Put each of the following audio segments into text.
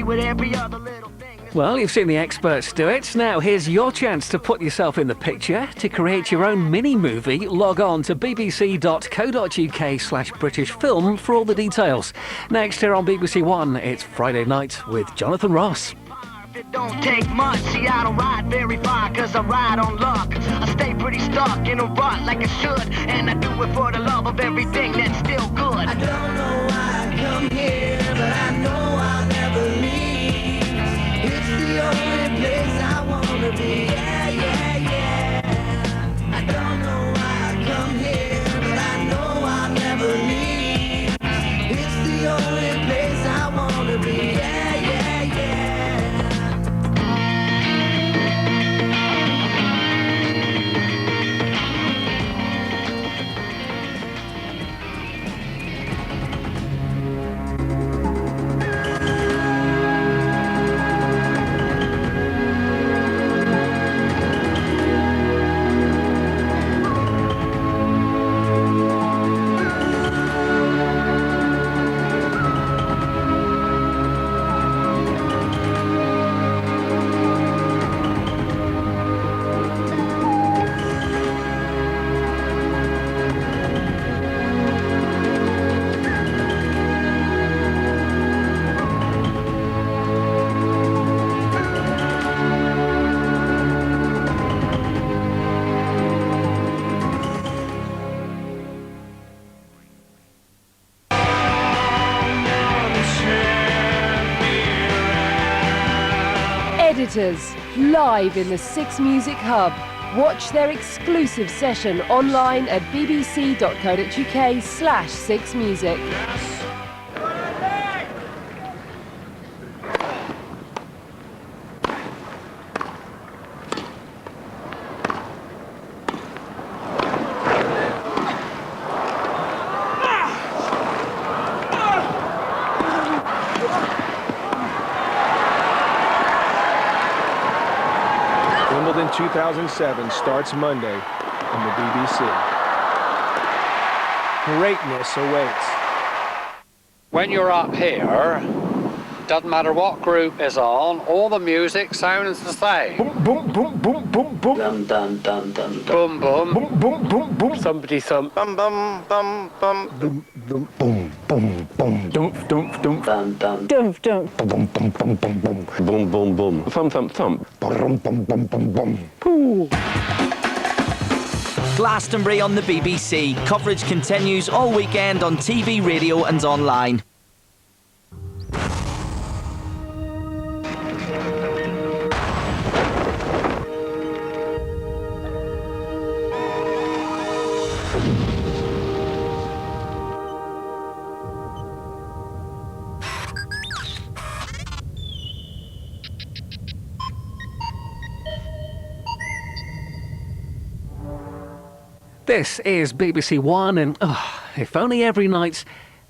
with every other little thing. Well, you've seen the experts do it. Now, here's your chance to put yourself in the picture. To create your own mini-movie, log on to bbc.co.uk/British Film for all the details. Next here on BBC One, it's Friday Night with Jonathan Ross. It don't take much, see I don't ride very far, cause I ride on luck. I stay pretty stuck in a rut like I should, and I do it for the love of everything that's still good. I don't know why I come here, but I know I'll never leave. It's the only place I wanna be, yeah, yeah, yeah. I don't know why I come here, but I know I'll never leave. It's the only place I wanna be, yeah, yeah, yeah. Editors, live in the Six Music Hub. Watch their exclusive session online at bbc.co.uk/sixmusic. Wimbledon 2007 starts Monday on the BBC. Greatness awaits. When you're up here, doesn't matter what group is on, all the music sounds the same. Boom, boom, boom, boom, boom, boom. Dum dum dum dum. Boom, boom. Boom, boom, boom, boom. Somebody thump. Bum, bum, bum, bum. Boom, boom, boom, boom, boom. Dum, dum, dum. Dum dum. Dum dum. Boom, boom, boom, boom, boom. Boom, boom, boom. Thump, thump, thump. Boom, boom, boom, boom, boom. Pooh. Glastonbury on the BBC. Coverage continues all weekend on TV, radio and online. This is BBC One, and if only every night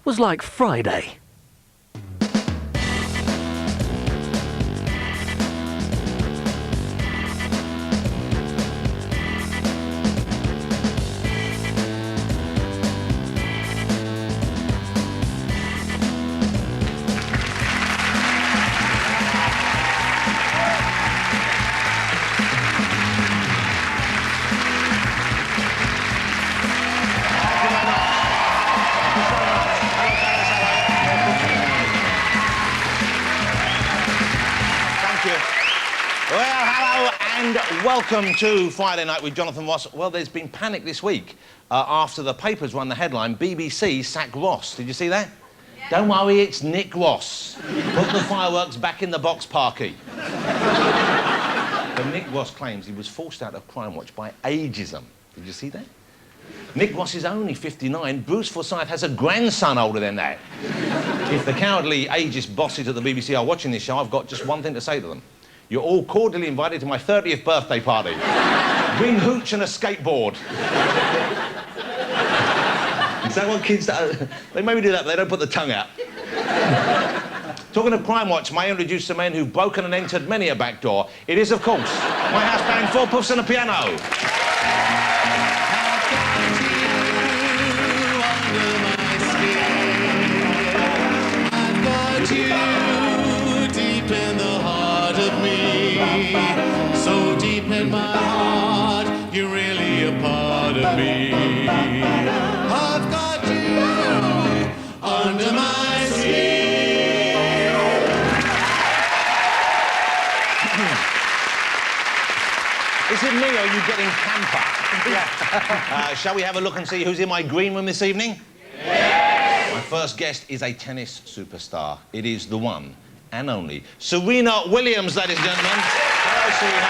was like Friday. Well, hello and welcome to Friday Night with Jonathan Ross. Well, there's been panic this week after the papers run the headline, BBC sack Ross. Did you see that? Yeah. Don't worry, it's Nick Ross. Put the fireworks back in the box, Parky. But Nick Ross claims he was forced out of Crime Watch by ageism. Did you see that? Nick Ross is only 59. Bruce Forsyth has a grandson older than that. If the cowardly ageist bosses at the BBC are watching this show, I've got just one thing to say to them. You're all cordially invited to my 30th birthday party. Bring hooch and a skateboard. Is that what kids do? They maybe do that, but they don't put the tongue out. Talking of Crime Watch, may I introduce the men who've broken and entered many a back door. It is, of course, my house band, Four Puffs and a Piano. I've got you deep deep in the heart of me. So deep in my heart, you're really a part of me. I've got you under my skin. Is it me or are you getting camper? Shall we have a look and see who's in my green room this evening? Yes! My first guest is a tennis superstar. It is the one and only Serena Williams, ladies and gentlemen. Hello, Serena.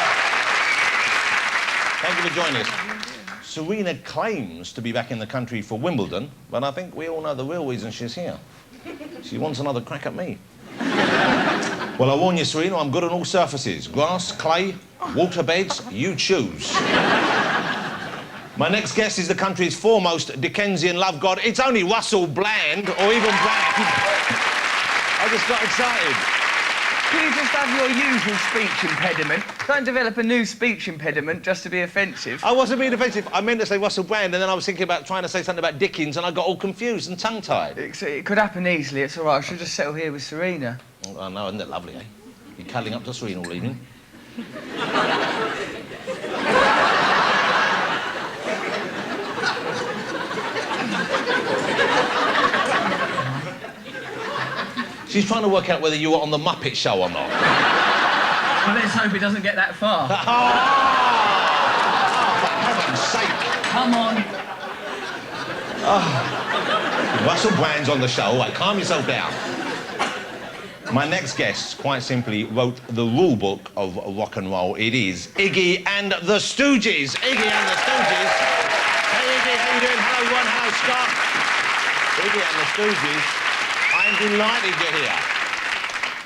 Thank you for joining us. Serena claims to be back in the country for Wimbledon, but I think we all know the real reason she's here. She wants another crack at me. Well, I warn you, Serena, I'm good on all surfaces. Grass, clay, water beds, you choose. My next guest is the country's foremost Dickensian love god. It's only Russell Bland, or even Bland. I just got excited. Can you just have your usual speech impediment? Don't develop a new speech impediment just to be offensive. I wasn't being offensive. I meant to say Russell Brand, and then I was thinking about trying to say something about Dickens, and I got all confused and tongue-tied. It could happen easily. It's all right. I should just settle here with Serena. Oh, I know, isn't it lovely, eh? You're cuddling up to Serena all evening. She's trying to work out whether you were on the Muppet Show or not. Well, let's hope it doesn't get that far. Oh, for heaven's sake. Come on. Oh. Russell Brand's on the show. Right, calm yourself down. My next guest, quite simply, wrote the rule book of rock and roll. It is Iggy and the Stooges. Iggy and the Stooges. Hey, Iggy, how you doing? Hello, Ron. Hello, Scott. Iggy and the Stooges. I'm delighted you're here.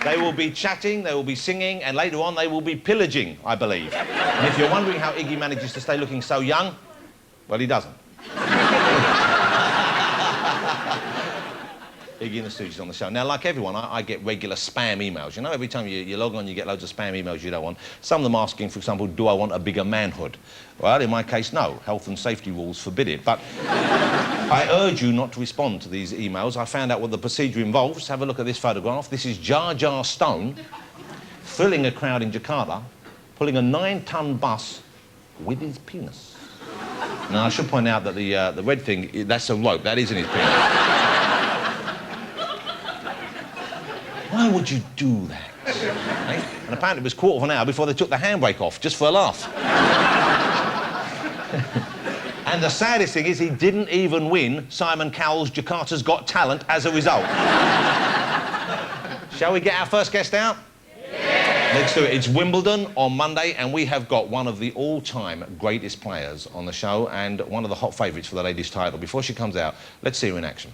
They will be chatting, they will be singing, and later on they will be pillaging, I believe. And if you're wondering how Iggy manages to stay looking so young, well, he doesn't. Iggy and the Stooges on the show. Now, like everyone, I get regular spam emails. You know, every time you log on, you get loads of spam emails you don't want. Some of them asking, for example, do I want a bigger manhood? Well, in my case, no. Health and safety rules forbid it. But I urge you not to respond to these emails. I found out what the procedure involves. Have a look at this photograph. This is Jar Jar Stone thrilling a crowd in Jakarta, pulling a 9-ton bus with his penis. Now, I should point out that the red thing, that's a rope. That isn't his penis. Why would you do that? Eh? And apparently it was a quarter of an hour before they took the handbrake off, just for a laugh. And the saddest thing is he didn't even win Simon Cowell's Jakarta's Got Talent as a result. Shall we get our first guest out? Yeah. Let's do it. It's Wimbledon on Monday, and we have got one of the all-time greatest players on the show and one of the hot favourites for the ladies' title. Before she comes out, let's see her in action.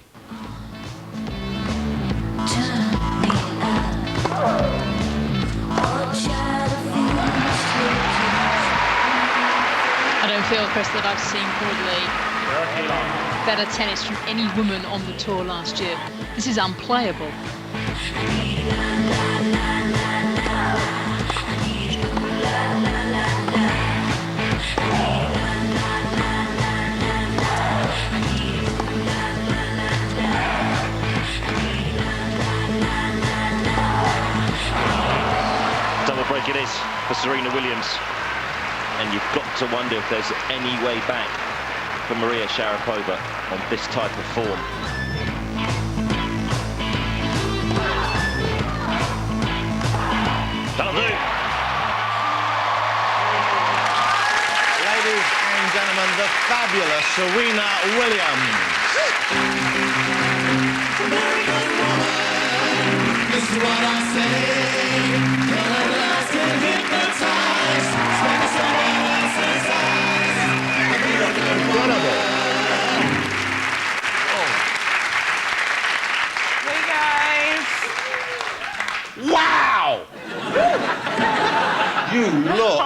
I don't feel, Chris, that I've seen probably better tennis from any woman on the tour last year. This is unplayable. Double break it is for Serena Williams. And you've got to wonder if there's any way back for Maria Sharapova on this type of form. That'll do. Ladies and gentlemen, the fabulous Serena Williams. American woman, this is what I say. Your eyes can hypnotize. Spend someone else's eyes. Incredible. Hey guys. Wow! You look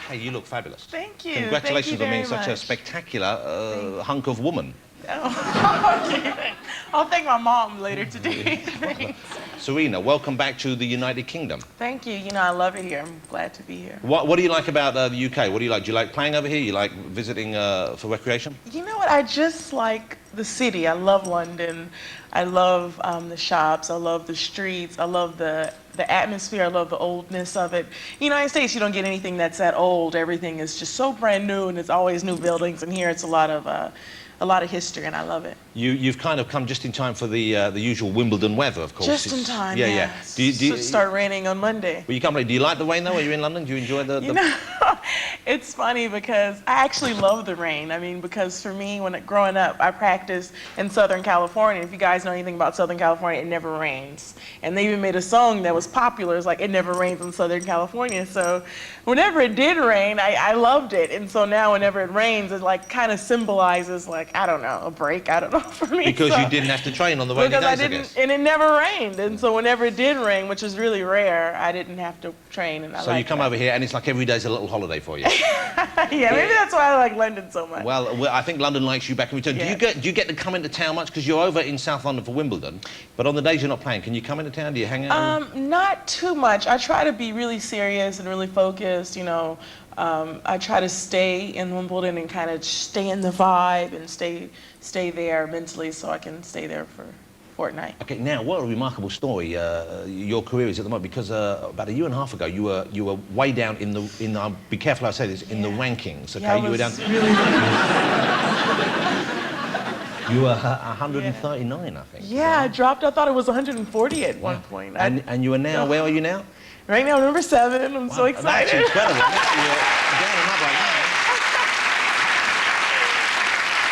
hey, you look fabulous. Thank you. Congratulations Thank you on being very such a much. spectacular hunk of woman. Oh, okay. I'll thank my mom later today. Thanks. Serena, welcome back to the United Kingdom. Thank you. You know, I love it here. I'm glad to be here. What do you like about the UK? What do you like? Do you like playing over here? You like visiting for recreation? You know what? I just like the city. I love London. I love the shops. I love the streets. I love the the atmosphere. I love the oldness of it. In the United States, you don't get anything that's that old. Everything is just so brand new, and it's always new buildings. And here, it's a lot of history, and I love it. You've kind of come just in time for the usual Wimbledon weather, of course. Just in time, yeah. yeah. Do you start raining on Monday. Well, you can't believe. Do you like the rain though? Are you in London? Do you enjoy the... It's funny because I actually love the rain. I mean, because for me, growing up, I practiced in Southern California. If you guys know anything about Southern California, it never rains. And they even made a song that was popular. It's like, it never rains in Southern California. So whenever it did rain, I loved it. And so now whenever it rains, it like kind of symbolizes like, I don't know, a break. I don't know, for me. Because you didn't have to train on the rainy days, I guess. And it never rained. And so whenever it did rain, which is really rare, I didn't have to train. And so you come over here and it's like every day's a little holiday for you. Yeah, maybe that's why I like London so much. Well, I think London likes you back in return. Yeah. Do you get to come into town much? Because you're over in South London for Wimbledon, but on the days you're not playing, can you come into town? Do you hang out? Not too much. I try to be really serious and really focused, I try to stay in Wimbledon and kind of stay in the vibe and stay there mentally so I can stay there for a fortnight. Okay, now what a remarkable story your career is at the moment, because about a year and a half ago you were way down in the be careful how I say this, in the rankings. Okay, Yeah, you were down. You were 139, I think. Yeah, I dropped. I thought it was 140 at one point. And you are now, where are you now? Right now, number 7. I'm so excited. That's incredible. You're down and up right now.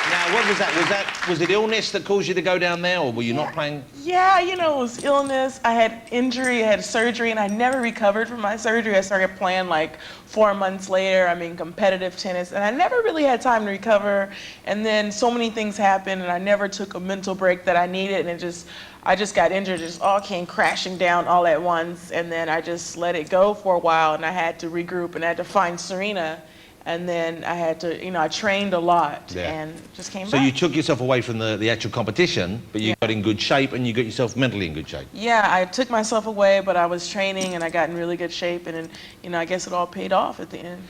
Now, what was that? Was it illness that caused you to go down there, or were you not playing? Yeah, it was illness. I had injury, I had surgery, and I never recovered from my surgery. I started playing like 4 months later. I mean, competitive tennis, and I never really had time to recover. And then so many things happened, and I never took a mental break that I needed, and I just got injured. It just all came crashing down all at once, and then I just let it go for a while, and I had to regroup, and I had to find Serena. And then I had to, I trained a lot and just came back. So you took yourself away from the actual competition, but you got in good shape and you got yourself mentally in good shape. Yeah, I took myself away, but I was training and I got in really good shape, and I guess it all paid off at the end.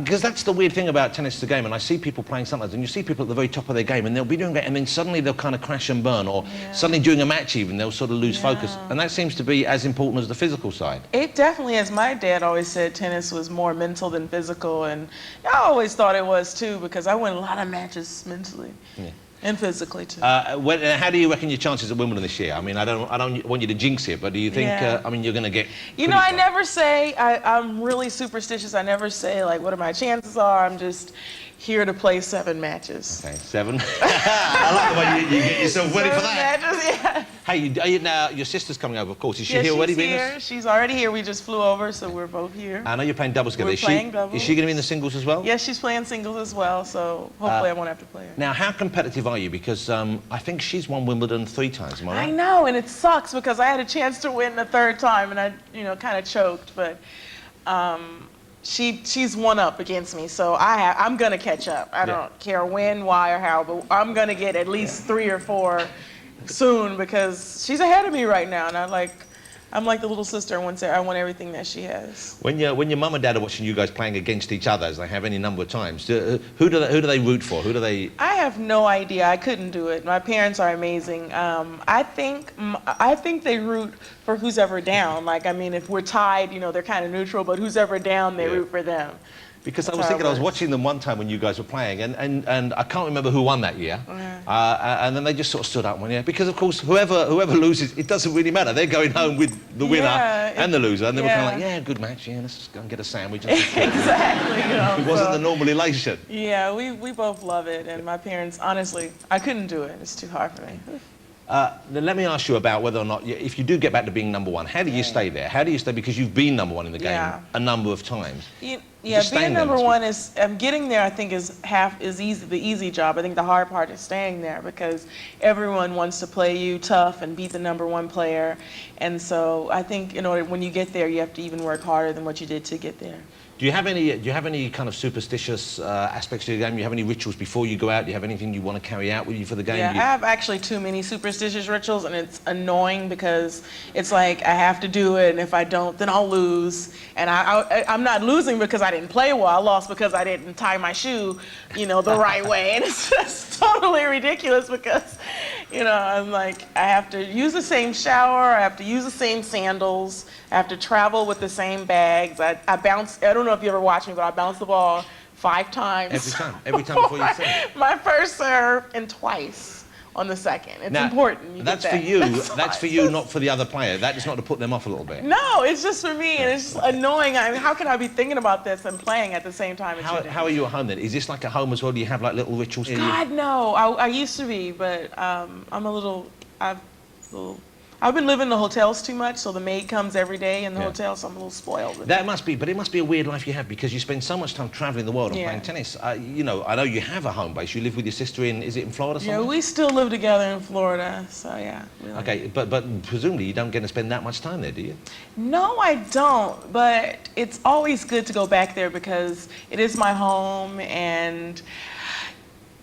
Because that's the weird thing about tennis, the game, and I see people playing sometimes, and you see people at the very top of their game, and they'll be doing great, and then suddenly they'll kind of crash and burn, or suddenly during a match even, they'll sort of lose focus. And that seems to be as important as the physical side. It definitely is. My dad always said tennis was more mental than physical, and I always thought it was too, because I win a lot of matches mentally and physically too. How do you reckon your chances at Wimbledon this year? I mean, I don't want you to jinx it, but do you think? I mean, you're going to get. I never say. I'm really superstitious. I never say like what my chances are. I'm just here to play 7 matches. Okay, 7. I like the way you get yourself ready for that. 7 matches, yeah. Hey, now your sister's coming over, of course. Is she here already? She's here. She's already here. We just flew over, so we're both here. I know you're playing doubles together. We're playing doubles. Is she going to be in the singles as well? Yes, she's playing singles as well, so hopefully I won't have to play her. Now, how competitive are you? Because I think she's won Wimbledon 3 times, am I right? I know, and it sucks because I had a chance to win the 3rd time, and I, kind of choked, but she's one up against me, so I'm gonna catch up. I don't care when, why, or how, but I'm gonna get at least 3 or 4 soon because she's ahead of me right now, and I'm like the little sister. I want everything that she has. When your mum and dad are watching you guys playing against each other, as they have any number of times, who do they root for? Who do they? I have no idea. I couldn't do it. My parents are amazing. I think they root for who's ever down. Like, I mean, if we're tied, they're kind of neutral, but who's ever down, they root for them. Because I was thinking, I was watching them one time when you guys were playing, and I can't remember who won that year. And then they just sort of stood up and went, because of course, whoever loses, it doesn't really matter. They're going home with the winner and the loser, and they were kind of like, good match, let's just go and get a sandwich. Exactly. It wasn't the normal elation. Yeah, we both love it, and my parents, honestly, I couldn't do it. It's too hard for me. Then let me ask you about whether or not, if you do get back to being number 1, how do you stay there? How do you stay, because you've been number 1 in the game a number of times? Being number 1 is, getting there I think is the easy job. I think the hard part is staying there because everyone wants to play you tough and beat the number 1 player. And so I think when you get there, you have to even work harder than what you did to get there. Do you have any kind of superstitious aspects to your game? Do you have any rituals before you go out? Do you have anything you want to carry out with you for the game? Yeah, I have actually too many superstitious rituals, and it's annoying because it's like I have to do it, and if I don't, then I'll lose. And I'm not losing because I didn't play well. I lost because I didn't tie my shoe, you know, the right way. And it's just totally ridiculous because, you know, I'm like, I have to use the same shower, I have to use the same sandals, I have to travel with the same bags. I bounce, I don't know if you ever watched me, but I bounce the ball 5 times. Every time before you serve. My first serve and twice on the second. It's now, important. That's for you. That's for you, not for the other player. That is not to put them off a little bit. No, it's just for me, and it's just annoying. I mean, how can I be thinking about this and playing at the same time? How are you at home then? Is this like at home as well? Do you have like little rituals? God, no. I used to be, but I'm a little. I've been living in the hotels too much, so the maid comes every day in the hotel, so I'm a little spoiled. That must be, but it must be a weird life you have because you spend so much time traveling the world and playing tennis. You know, I know you have a home base. You live with your sister is it in Florida somewhere? Yeah, we still live together in Florida, so yeah. Okay, but presumably you don't get to spend that much time there, do you? No, I don't, but it's always good to go back there because it is my home and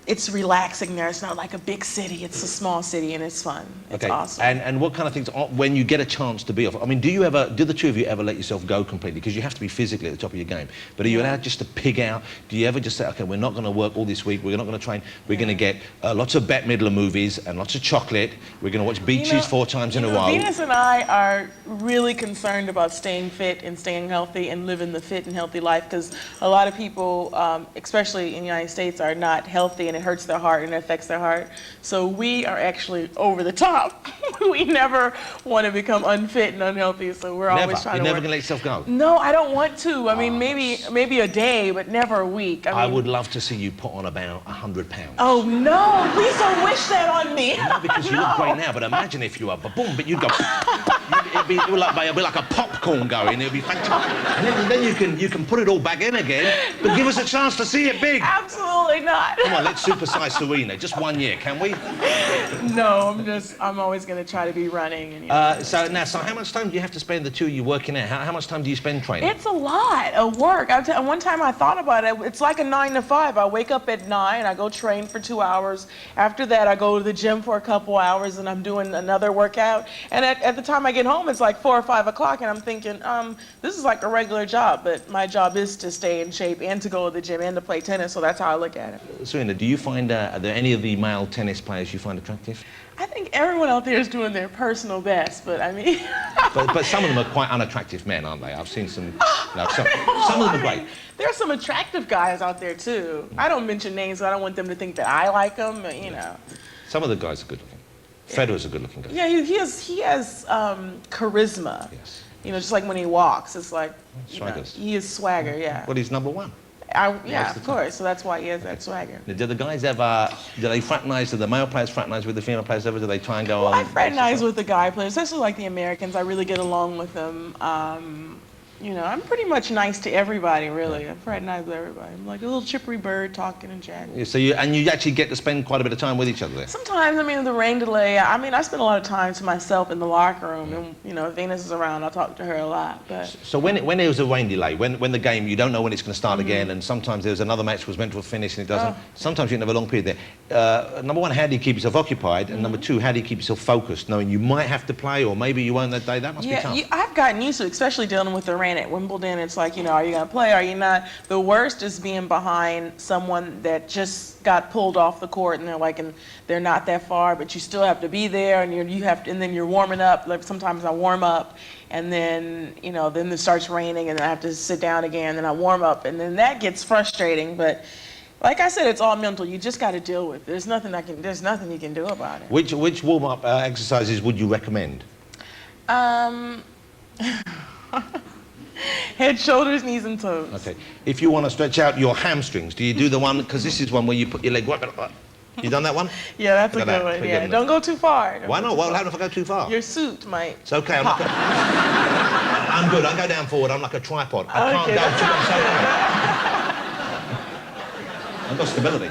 it's relaxing there. It's not like a big city. It's a small city and it's fun. It's awesome. And what kind of things, when you get a chance to be off, I mean, do the two of you ever let yourself go completely? Because you have to be physically at the top of your game. But are you allowed just to pig out? Do you ever just say, okay, we're not going to work all this week. We're not going to train. We're going to get lots of Bette Midler movies and lots of chocolate. We're going to watch Beaches 4 times in a row. Venus and I are really concerned about staying fit and staying healthy and living the fit and healthy life because a lot of people, especially in the United States, are not healthy and it hurts their heart and it affects their heart. So we are actually over the top. We never want to become unfit and unhealthy, so we're always trying to You're never going to let yourself go? No, I don't want to. I mean, maybe a day, but never a week. I would love to see you put on about 100 pounds. Oh, no. Please don't wish that on me. No, because you look great now, but imagine if you were boom, but you'd go... It'd be like a popcorn going. It'd be fantastic. And then you can put it all back in again, but give us a chance to see it big. Absolutely not. Come on, let's supersize Serena. Just 1 year, can we? No, I'm always going to try to be running. And, so how much time do you have to spend, the two of you, working out? How much time do you spend training? It's a lot of work. One time I thought about it. It's like a 9 to 5. I wake up at 9, I go train for 2 hours. After that, I go to the gym for a couple hours, and I'm doing another workout. And at the time I get home, it's like 4 or 5 o'clock, and I'm thinking, this is like a regular job, but my job is to stay in shape and to go to the gym and to play tennis, so that's how I look at it. Serena, do you find, are there any of the male tennis players you find attractive? I think everyone out there is doing their personal best, but I mean... but some of them are quite unattractive men, aren't they? I've seen some... some of them are great. There are some attractive guys out there, too. I don't mention names, so I don't want them to think that I like them, but, you know. Some of the guys are good looking. Federer's a good looking guy. Yeah, he has charisma. Yes. You know, just like when he walks, it's like... Swaggers. He is swagger, yeah. Well, he's number 1. Yeah, of course. So that's why he has that swagger. Do the guys ever, do they fraternize, do the male players fraternize with the female players ever? Do they try and go on? I fraternize with the guy players, especially like the Americans. I really get along with them. You know, I'm pretty much nice to everybody, really. I fraternize with everybody. I'm like a little chippery bird talking and chatting. Yeah, so you actually get to spend quite a bit of time with each other there? Sometimes, I mean, the rain delay, I mean, I spend a lot of time to myself in the locker room. And, you know, if Venus is around, I'll talk to her a lot. But so when there's a rain delay, when the game, you don't know when it's going to start again, and sometimes there's another match was meant to have finished and it doesn't. Sometimes you can have a long period there. Number 1, how do you keep yourself occupied? And number 2, how do you keep yourself focused, knowing you might have to play or maybe you won't that day? That must be tough. Yeah, I've gotten used to it, especially dealing with the rain at Wimbledon. It's like, you know, are you going to play? Are you not? The worst is being behind someone that just got pulled off the court and they're not that far, but you still have to be there and and then you're warming up. Like sometimes I warm up and then, you know, then it starts raining and then I have to sit down again and then I warm up and then that gets frustrating. But like I said, it's all mental. You just got to deal with it. There's nothing you can do about it. Which warm-up exercises would you recommend? Head, shoulders, knees, and toes. Okay. If you want to stretch out your hamstrings, do you do the one, because this is one where you put your leg right back. You done that one? Yeah, that's a good one. Yeah, don't go too far. Why not? What will happen if I go too far? Your suit might. It's okay. I'm good. I go down forward. I'm like a tripod. I can't go too much. I've got stability.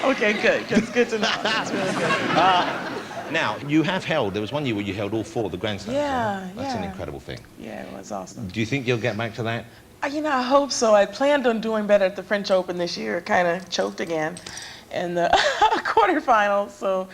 Okay, good. That's good to know. That's really good. Now, you have held, there was one year where you held all 4 of the Grand Slams. Yeah, That's an incredible thing. Yeah, it was awesome. Do you think you'll get back to that? You know, I hope so. I planned on doing better at the French Open this year. Kind of choked again in the quarterfinals. So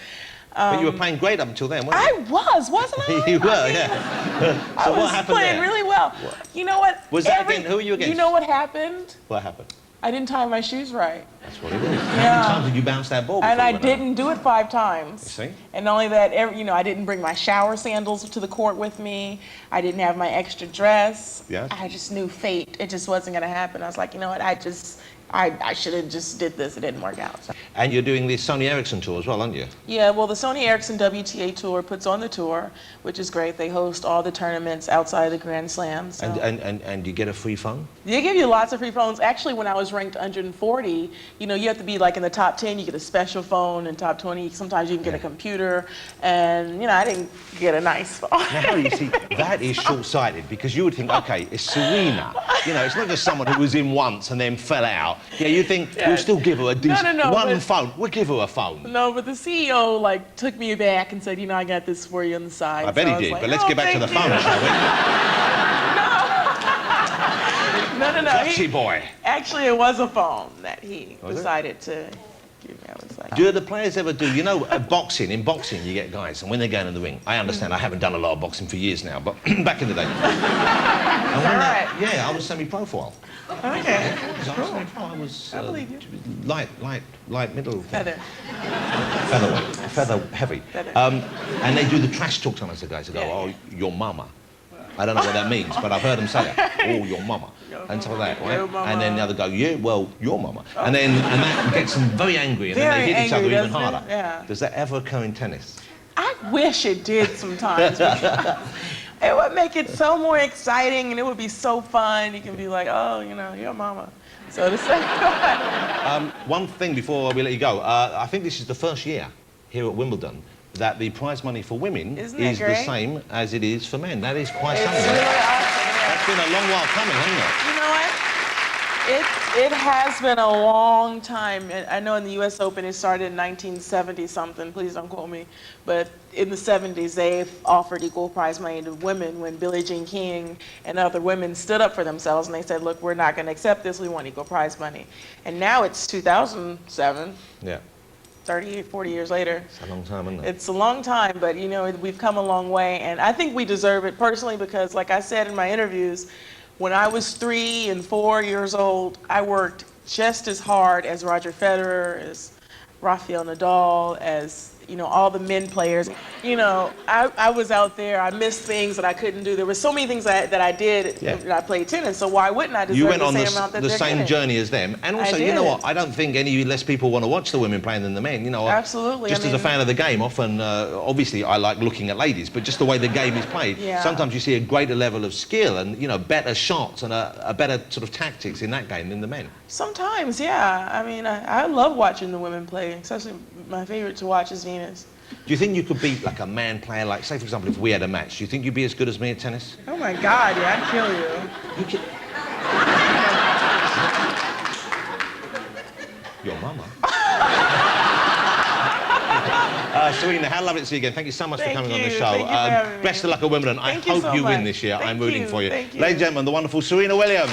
But you were playing great up until then, weren't you? Wasn't I? You were, yeah. I So was what happened playing there? really well. You know what? Was that again? Who were you against? You know what happened? What happened? I didn't tie my shoes right. That's what it is. How many times did you bounce that ball before And I you went out? didn't do it 5 times. You see? And not only that, I didn't bring my shower sandals to the court with me. I didn't have my extra dress. Yeah. I just knew fate. It just wasn't going to happen. I was like, you know what? I should have just did this. It didn't work out. And you're doing the Sony Ericsson tour as well, aren't you? Yeah, well, the Sony Ericsson WTA Tour puts on the tour, which is great. They host all the tournaments outside of the Grand Slams. So. And you get a free phone? They give you lots of free phones. Actually, when I was ranked 140, you have to be like in the top 10, you get a special phone, and top 20, sometimes you can get a computer, and, I didn't get a nice phone. Now, you see, that is short-sighted, because you would think, okay, it's Serena. It's not just someone who was in once and then fell out. Yeah, you think, we'll still give her a decent phone. We'll give her a phone. No, but the CEO, took me back and said, I got this for you on the side. I bet he did, but let's get back to the phone, shall we? No. Gotcha, boy. Actually, it was a phone that he decided to give me. I was like, do the players ever do, in boxing you get guys, and when they're going in the ring, I understand, I haven't done a lot of boxing for years now, but back in the day. I was semi-profile. Okay. I was I believe you. light, middle. Feather. Feather heavy. And they do the trash talk sometimes, the guys. They go, oh, your mama. I don't know what that means, but I've heard them say that. Oh, your mama. And stuff like that, right? And then the other go, yeah, well, your mama. And that gets them very angry, and then they hit each other even harder. Yeah. Does that ever occur in tennis? I wish it did sometimes. It would make it so more exciting, and it would be so fun. You can be like, oh, your mama. So to say. One thing before we let you go. I think this is the first year here at Wimbledon that the prize money for women is the same as it is for men. That is quite something. Really awesome. That's been a long while coming, hasn't it? You know what? It has been a long time. I know in the U.S. Open it started in 1970-something. Please don't quote me. But in the 70s, they offered equal prize money to women when Billie Jean King and other women stood up for themselves and they said, look, we're not going to accept this. We want equal prize money. And now it's 2007. Yeah. 30, 40 years later. It's a long time, isn't it? It's a long time, but we've come a long way, and I think we deserve it personally because, like I said in my interviews, when I was 3 and 4 years old, I worked just as hard as Roger Federer, as Rafael Nadal, as all the men players. I was out there. I missed things that I couldn't do. There were so many things that I did when I played tennis. So why wouldn't I deserve the same amount that they're getting? You went on the same journey as them, and also, you know what? I don't think any less people want to watch the women playing than the men. Absolutely. Just as a fan of the game, often, obviously, I like looking at ladies, but just the way the game is played, sometimes you see a greater level of skill and better shots and a better sort of tactics in that game than the men. Sometimes, yeah. I mean, I love watching the women play, especially my favorite to watch is Venus. Do you think you could beat like a man player, like say for example if we had a match, do you think you'd be as good as me at tennis? Oh my God, yeah, I'd kill you. Your mama. Serena, how lovely to see you again. Thank you so much for coming on the show. Thank you for having me. Best of luck at Wimbledon. I hope you win this year. I'm rooting for you. Thank you. Ladies and gentlemen, the wonderful Serena Williams.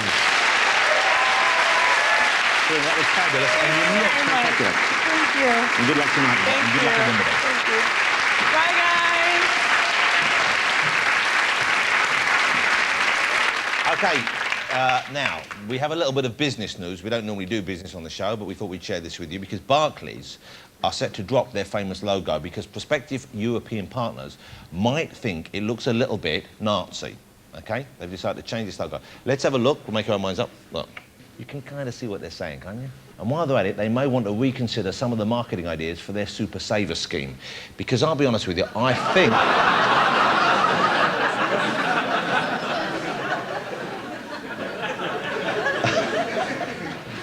Serena, that was fabulous. And you're not spectacular. Thank you. And good luck tonight. Thank and good luck at Wimbledon. Thank you. Bye, guys. Okay, now, we have a little bit of business news. We don't normally do business on the show, but we thought we'd share this with you because Barclays are set to drop their famous logo because prospective European partners might think it looks a little bit Nazi, okay? They've decided to change this logo. Let's have a look. We'll make our minds up. Look, you can kind of see what they're saying, can't you? And while they're at it, they may want to reconsider some of the marketing ideas for their Super Saver scheme. Because I'll be honest with you, I think...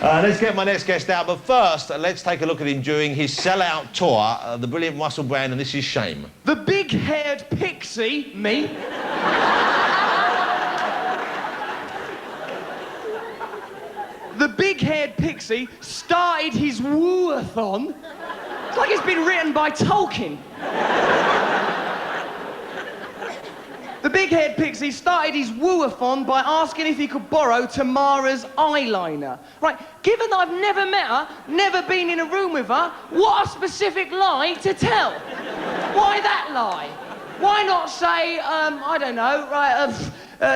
let's get my next guest out, but first, let's take a look at him during his sellout tour, the brilliant Russell Brand, and this is Shame. The big-haired pixie, me. The big-haired pixie started his woo-a-thon. It's like it's been written by Tolkien. The big-haired pixie started his woo-a-thon by asking if he could borrow Tamara's eyeliner. Right, given that I've never met her, never been in a room with her, what a specific lie to tell. Why that lie? Why not say, I don't know, right,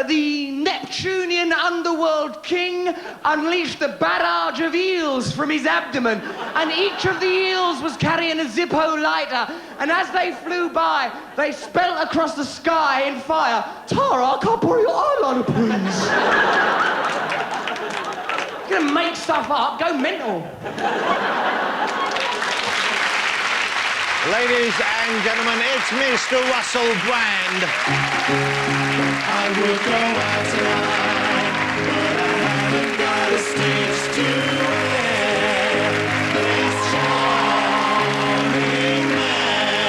the Neptunian underworld king unleashed a barrage of eels from his abdomen, and each of the eels was carrying a Zippo lighter, and as they flew by, they spelt across the sky in fire, "Tara, I can't borrow your eyeliner, please." You're gonna make stuff up, go mental. Ladies and gentlemen, it's Mr. Russell Brand. I would go out tonight, but I haven't got a stitch to wear. This charming man.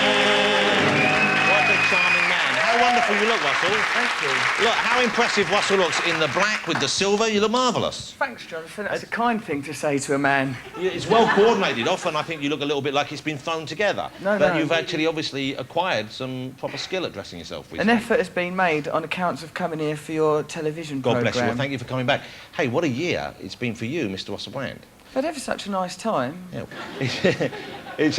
What a charming man. How wonderful you look, Russell. Thank you. Look, how impressive Russell looks in the black with the silver. You look marvellous. Thanks, Jonathan. That's a kind thing to say to a man. It's well coordinated. Often I think you look a little bit like it's been thrown together. No, but no. you've actually obviously acquired some proper skill at dressing yourself An recently. effort has been made on accounts of coming here for your television God programme. bless you. Well, thank you for coming back. Hey, what a year it's been for you, Mr. Russell Brand. But ever such a nice time. Yeah.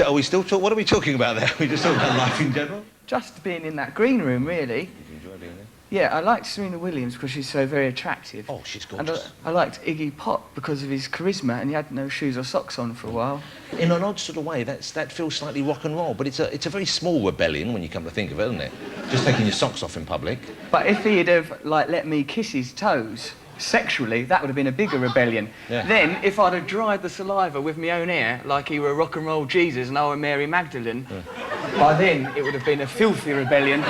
Are we still talking? What are we talking about there? We just talking about life in general? Just being in that green room, really. Did you enjoy being there? Yeah, I liked Serena Williams because she's so very attractive. Oh, she's And gorgeous. I liked Iggy Pop because of his charisma, and he had no shoes or socks on for a while. In an odd sort of way, that feels slightly rock and roll, but it's a very small rebellion when you come to think of it, isn't it? Just taking your socks off in public. But if he'd have, like, let me kiss his toes sexually, that would have been a bigger rebellion. Yeah. Then, if I'd have dried the saliva with my own hair, like he were rock and roll Jesus and I were Mary Magdalene, by then it would have been a filthy rebellion.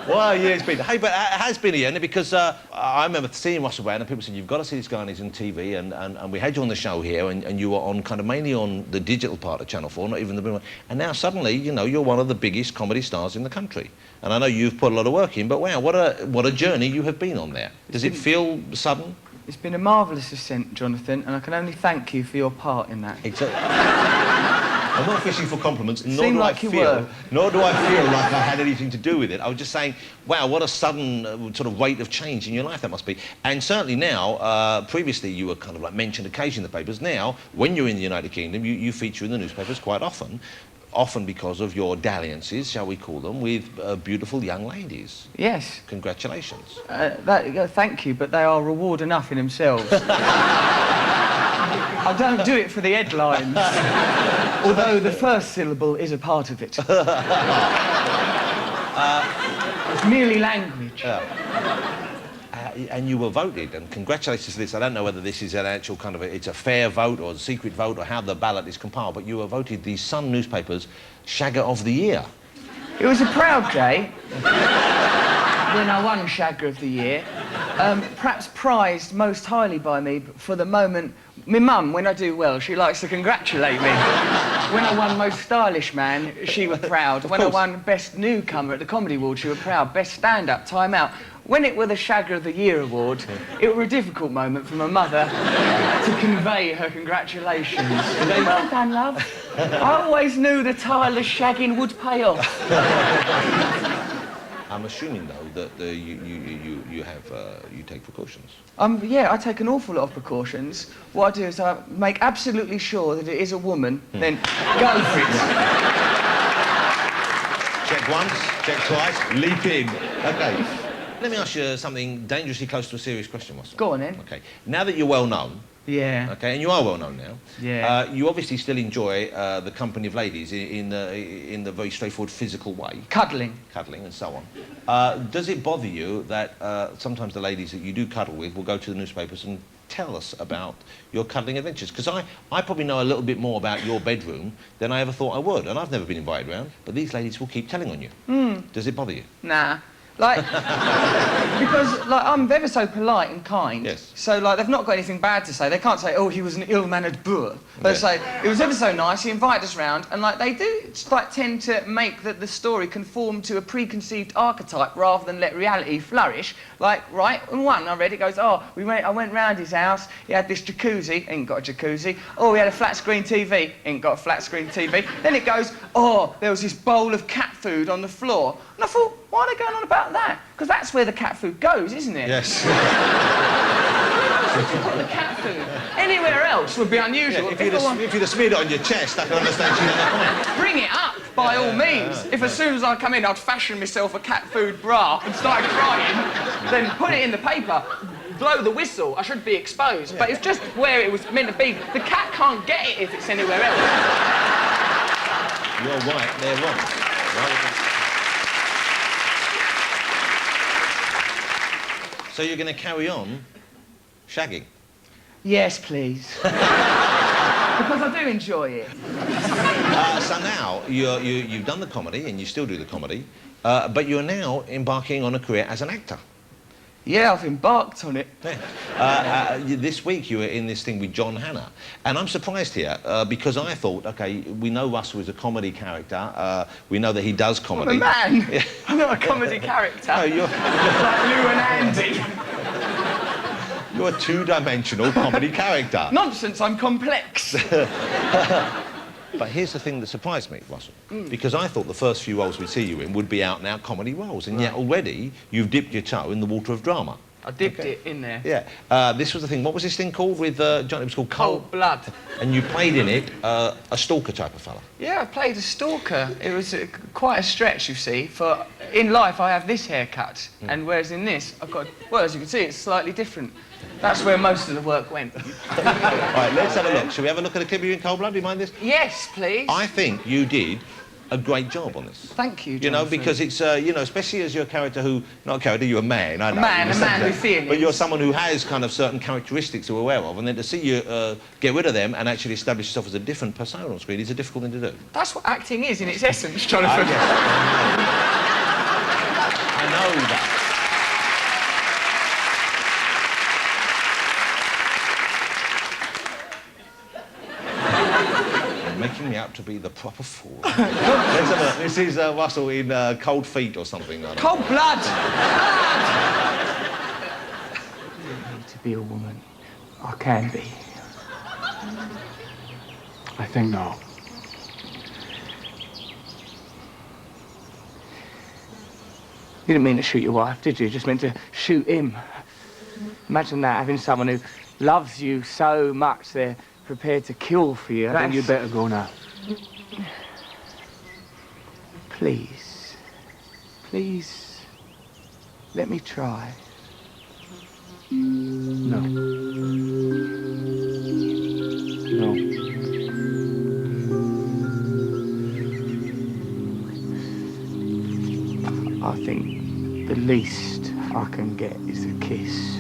Well, yeah, it's been. Hey, but it has been a year, because I remember seeing Russell Brand and people said, you've got to see this guy and he's on TV, and we had you on the show here, and you were on kind of mainly on the digital part of Channel 4, not even the big one. And now suddenly, you know, you're one of the biggest comedy stars in the country. And I know you've put a lot of work in, but wow, what a journey you have been on there. Does it feel sudden? It's been a marvellous ascent, Jonathan, and I can only thank you for your part in that. I'm not fishing for compliments, nor Seemed do like I you feel, were. nor do I feel like I had anything to do with it. I was just saying, wow, what a sudden sort of rate of change in your life that must be. And certainly now, previously you were kind of like mentioned occasionally in the papers. Now, when you're in the United Kingdom, you feature in the newspapers quite often because of your dalliances, shall we call them, with beautiful young ladies. Yes. Congratulations. Thank you, but they are reward enough in themselves. I don't do it for the headlines, although the first syllable is a part of it. It's merely language. And you were voted, and congratulations to this. I don't know whether this is an actual kind of it's a fair vote or a secret vote or how the ballot is compiled, but you were voted the Sun newspaper's Shagger of the Year. It was a proud day when I won Shagger of the Year. Perhaps prized most highly by me for the moment. My mum, when I do well, she likes to congratulate me. When I won Most Stylish Man, she was proud. When I won Best Newcomer at the Comedy Awards, she was proud. Best Stand-Up, Time Out. When it were the Shagger of the Year award, it was a difficult moment for my mother to convey her congratulations. Well done, love. I always knew the tireless shagging would pay off. I'm assuming, though, that you take precautions. Yeah, I take an awful lot of precautions. What I do is I make absolutely sure that it is a woman, then go for it. Check once, check twice, leap in. OK. Let me ask you something dangerously close to a serious question, Russell. Go on, then. OK. Now that you're well known... Yeah. OK, and you are well known now. Yeah. You obviously still enjoy the company of ladies in the very straightforward physical way. Cuddling. Cuddling and so on. Does it bother you that sometimes the ladies that you do cuddle with will go to the newspapers and tell us about your cuddling adventures? Because I probably know a little bit more about your bedroom than I ever thought I would, and I've never been invited round, but these ladies will keep telling on you. Does it bother you? Nah. Like, because, like, I'm ever so polite and kind. Yes. So, like, they've not got anything bad to say. They can't say, oh, he was an ill-mannered boor. They say, it was ever so nice, he invited us round, and, like, they do, like, tend to make the story conform to a preconceived archetype rather than let reality flourish. Like, right, and one, I read it, goes, oh, I went round his house, he had this jacuzzi, ain't got a jacuzzi. Oh, he had a flat-screen TV, ain't got a flat-screen TV. Then it goes, oh, there was this bowl of cat food on the floor. And I thought, why are they going on about that? Because that's where the cat food goes, isn't it? Yes. What, the cat food? Anywhere else would be unusual. Yeah, if you'd have smeared it on your chest, I can understand you. Bring it up, by all means. If as soon as I come in, I'd fashion myself a cat food bra and start crying, then put it in the paper, blow the whistle, I should be exposed. But it's just where it was meant to be. The cat can't get it if it's anywhere else. You're right, they're wrong. So you're going to carry on shagging? Yes, please. Because I do enjoy it. So now, you've done the comedy, and you still do the comedy, but you're now embarking on a career as an actor. Yeah, I've embarked on it. Yeah. This week you were in this thing with John Hannah, and I'm surprised here because I thought, OK, we know Russell is a comedy character, we know that he does comedy. I'm a man. Yeah. I'm not a comedy character. No, you're like Lou and Andy. You're a two-dimensional comedy character. Nonsense, I'm complex. But here's the thing that surprised me, Russell, because I thought the first few roles we'd see you in would be out-and-out comedy roles, and yet already you've dipped your toe in the water of drama. I dipped it in there. Yeah. This was the thing. What was this thing called with John? It was called Cold Blood. And you played in it a stalker type of fella. Yeah, I played a stalker. It was quite a stretch, you see. For in life, I have this haircut, and whereas in this, I've got. Well, as you can see, it's slightly different. That's where most of the work went. All right, let's have a look. Shall we have a look at a clip of you in Cold Blood? Do you mind this? Yes, please. I think you did a great job on this. Thank you, Jonathan. You know, because it's, you know, especially as you're a character who... Not a character, you're a man, I know. A man with feelings. But you're someone who has kind of certain characteristics to be aware of, and then to see you get rid of them and actually establish yourself as a different persona on screen is a difficult thing to do. That's what acting is in its essence, Jonathan. I know that. Making me out to be the proper fool. This is Russell in Cold Feet or something. Cold Blood! I need to be a woman. I can be. I think not. You didn't mean to shoot your wife, did you? You just meant to shoot him. Imagine that, having someone who loves you so much they're prepared to kill for you. I think you'd better go now. Please. Please. Let me try. No. No. I think the least I can get is a kiss.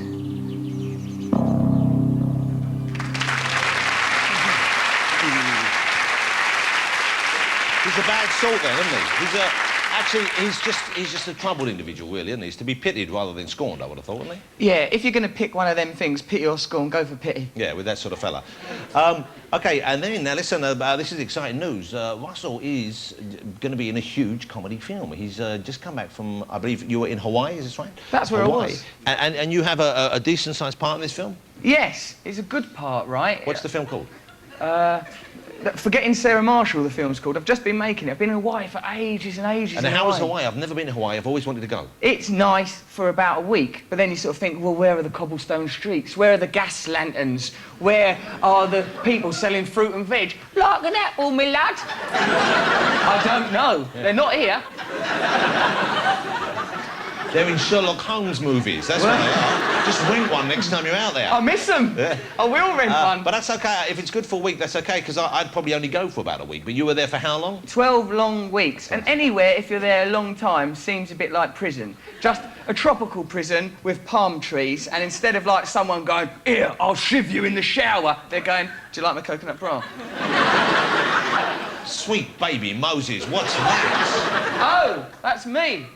He's a bad sort then, isn't he? He's just a troubled individual, really, isn't he? He's to be pitied rather than scorned, I would have thought, wouldn't he? Yeah, if you're going to pick one of them things, pity or scorn, go for pity. Yeah, with that sort of fella. OK, and then, now listen, this is exciting news. Russell is going to be in a huge comedy film. He's just come back from, I believe, you were in Hawaii, is this right? That's where Hawaii. I was. And you have a decent-sized part in this film? Yes, it's a good part, right? What's the film called? Forgetting Sarah Marshall, the film's called. I've just been making it. I've been in Hawaii for ages and ages. And how was Hawaii? I've never been to Hawaii. I've always wanted to go. It's nice for about a week, but then you sort of think, well, where are the cobblestone streets? Where are the gas lanterns? Where are the people selling fruit and veg? Like an apple, me lad. I don't know. Yeah. They're not here. They're in Sherlock Holmes movies, that's what they are. Just rent one next time you're out there. I miss them. Yeah. I will rent one. But that's OK. If it's good for a week, that's OK, because I'd probably only go for about a week. But you were there for how long? 12 long weeks. And anywhere, if you're there a long time, seems a bit like prison. Just a tropical prison with palm trees, and instead of like someone going, here, I'll shiv you in the shower, they're going, do you like my coconut bra? Sweet baby Moses, what's that? Oh, that's me.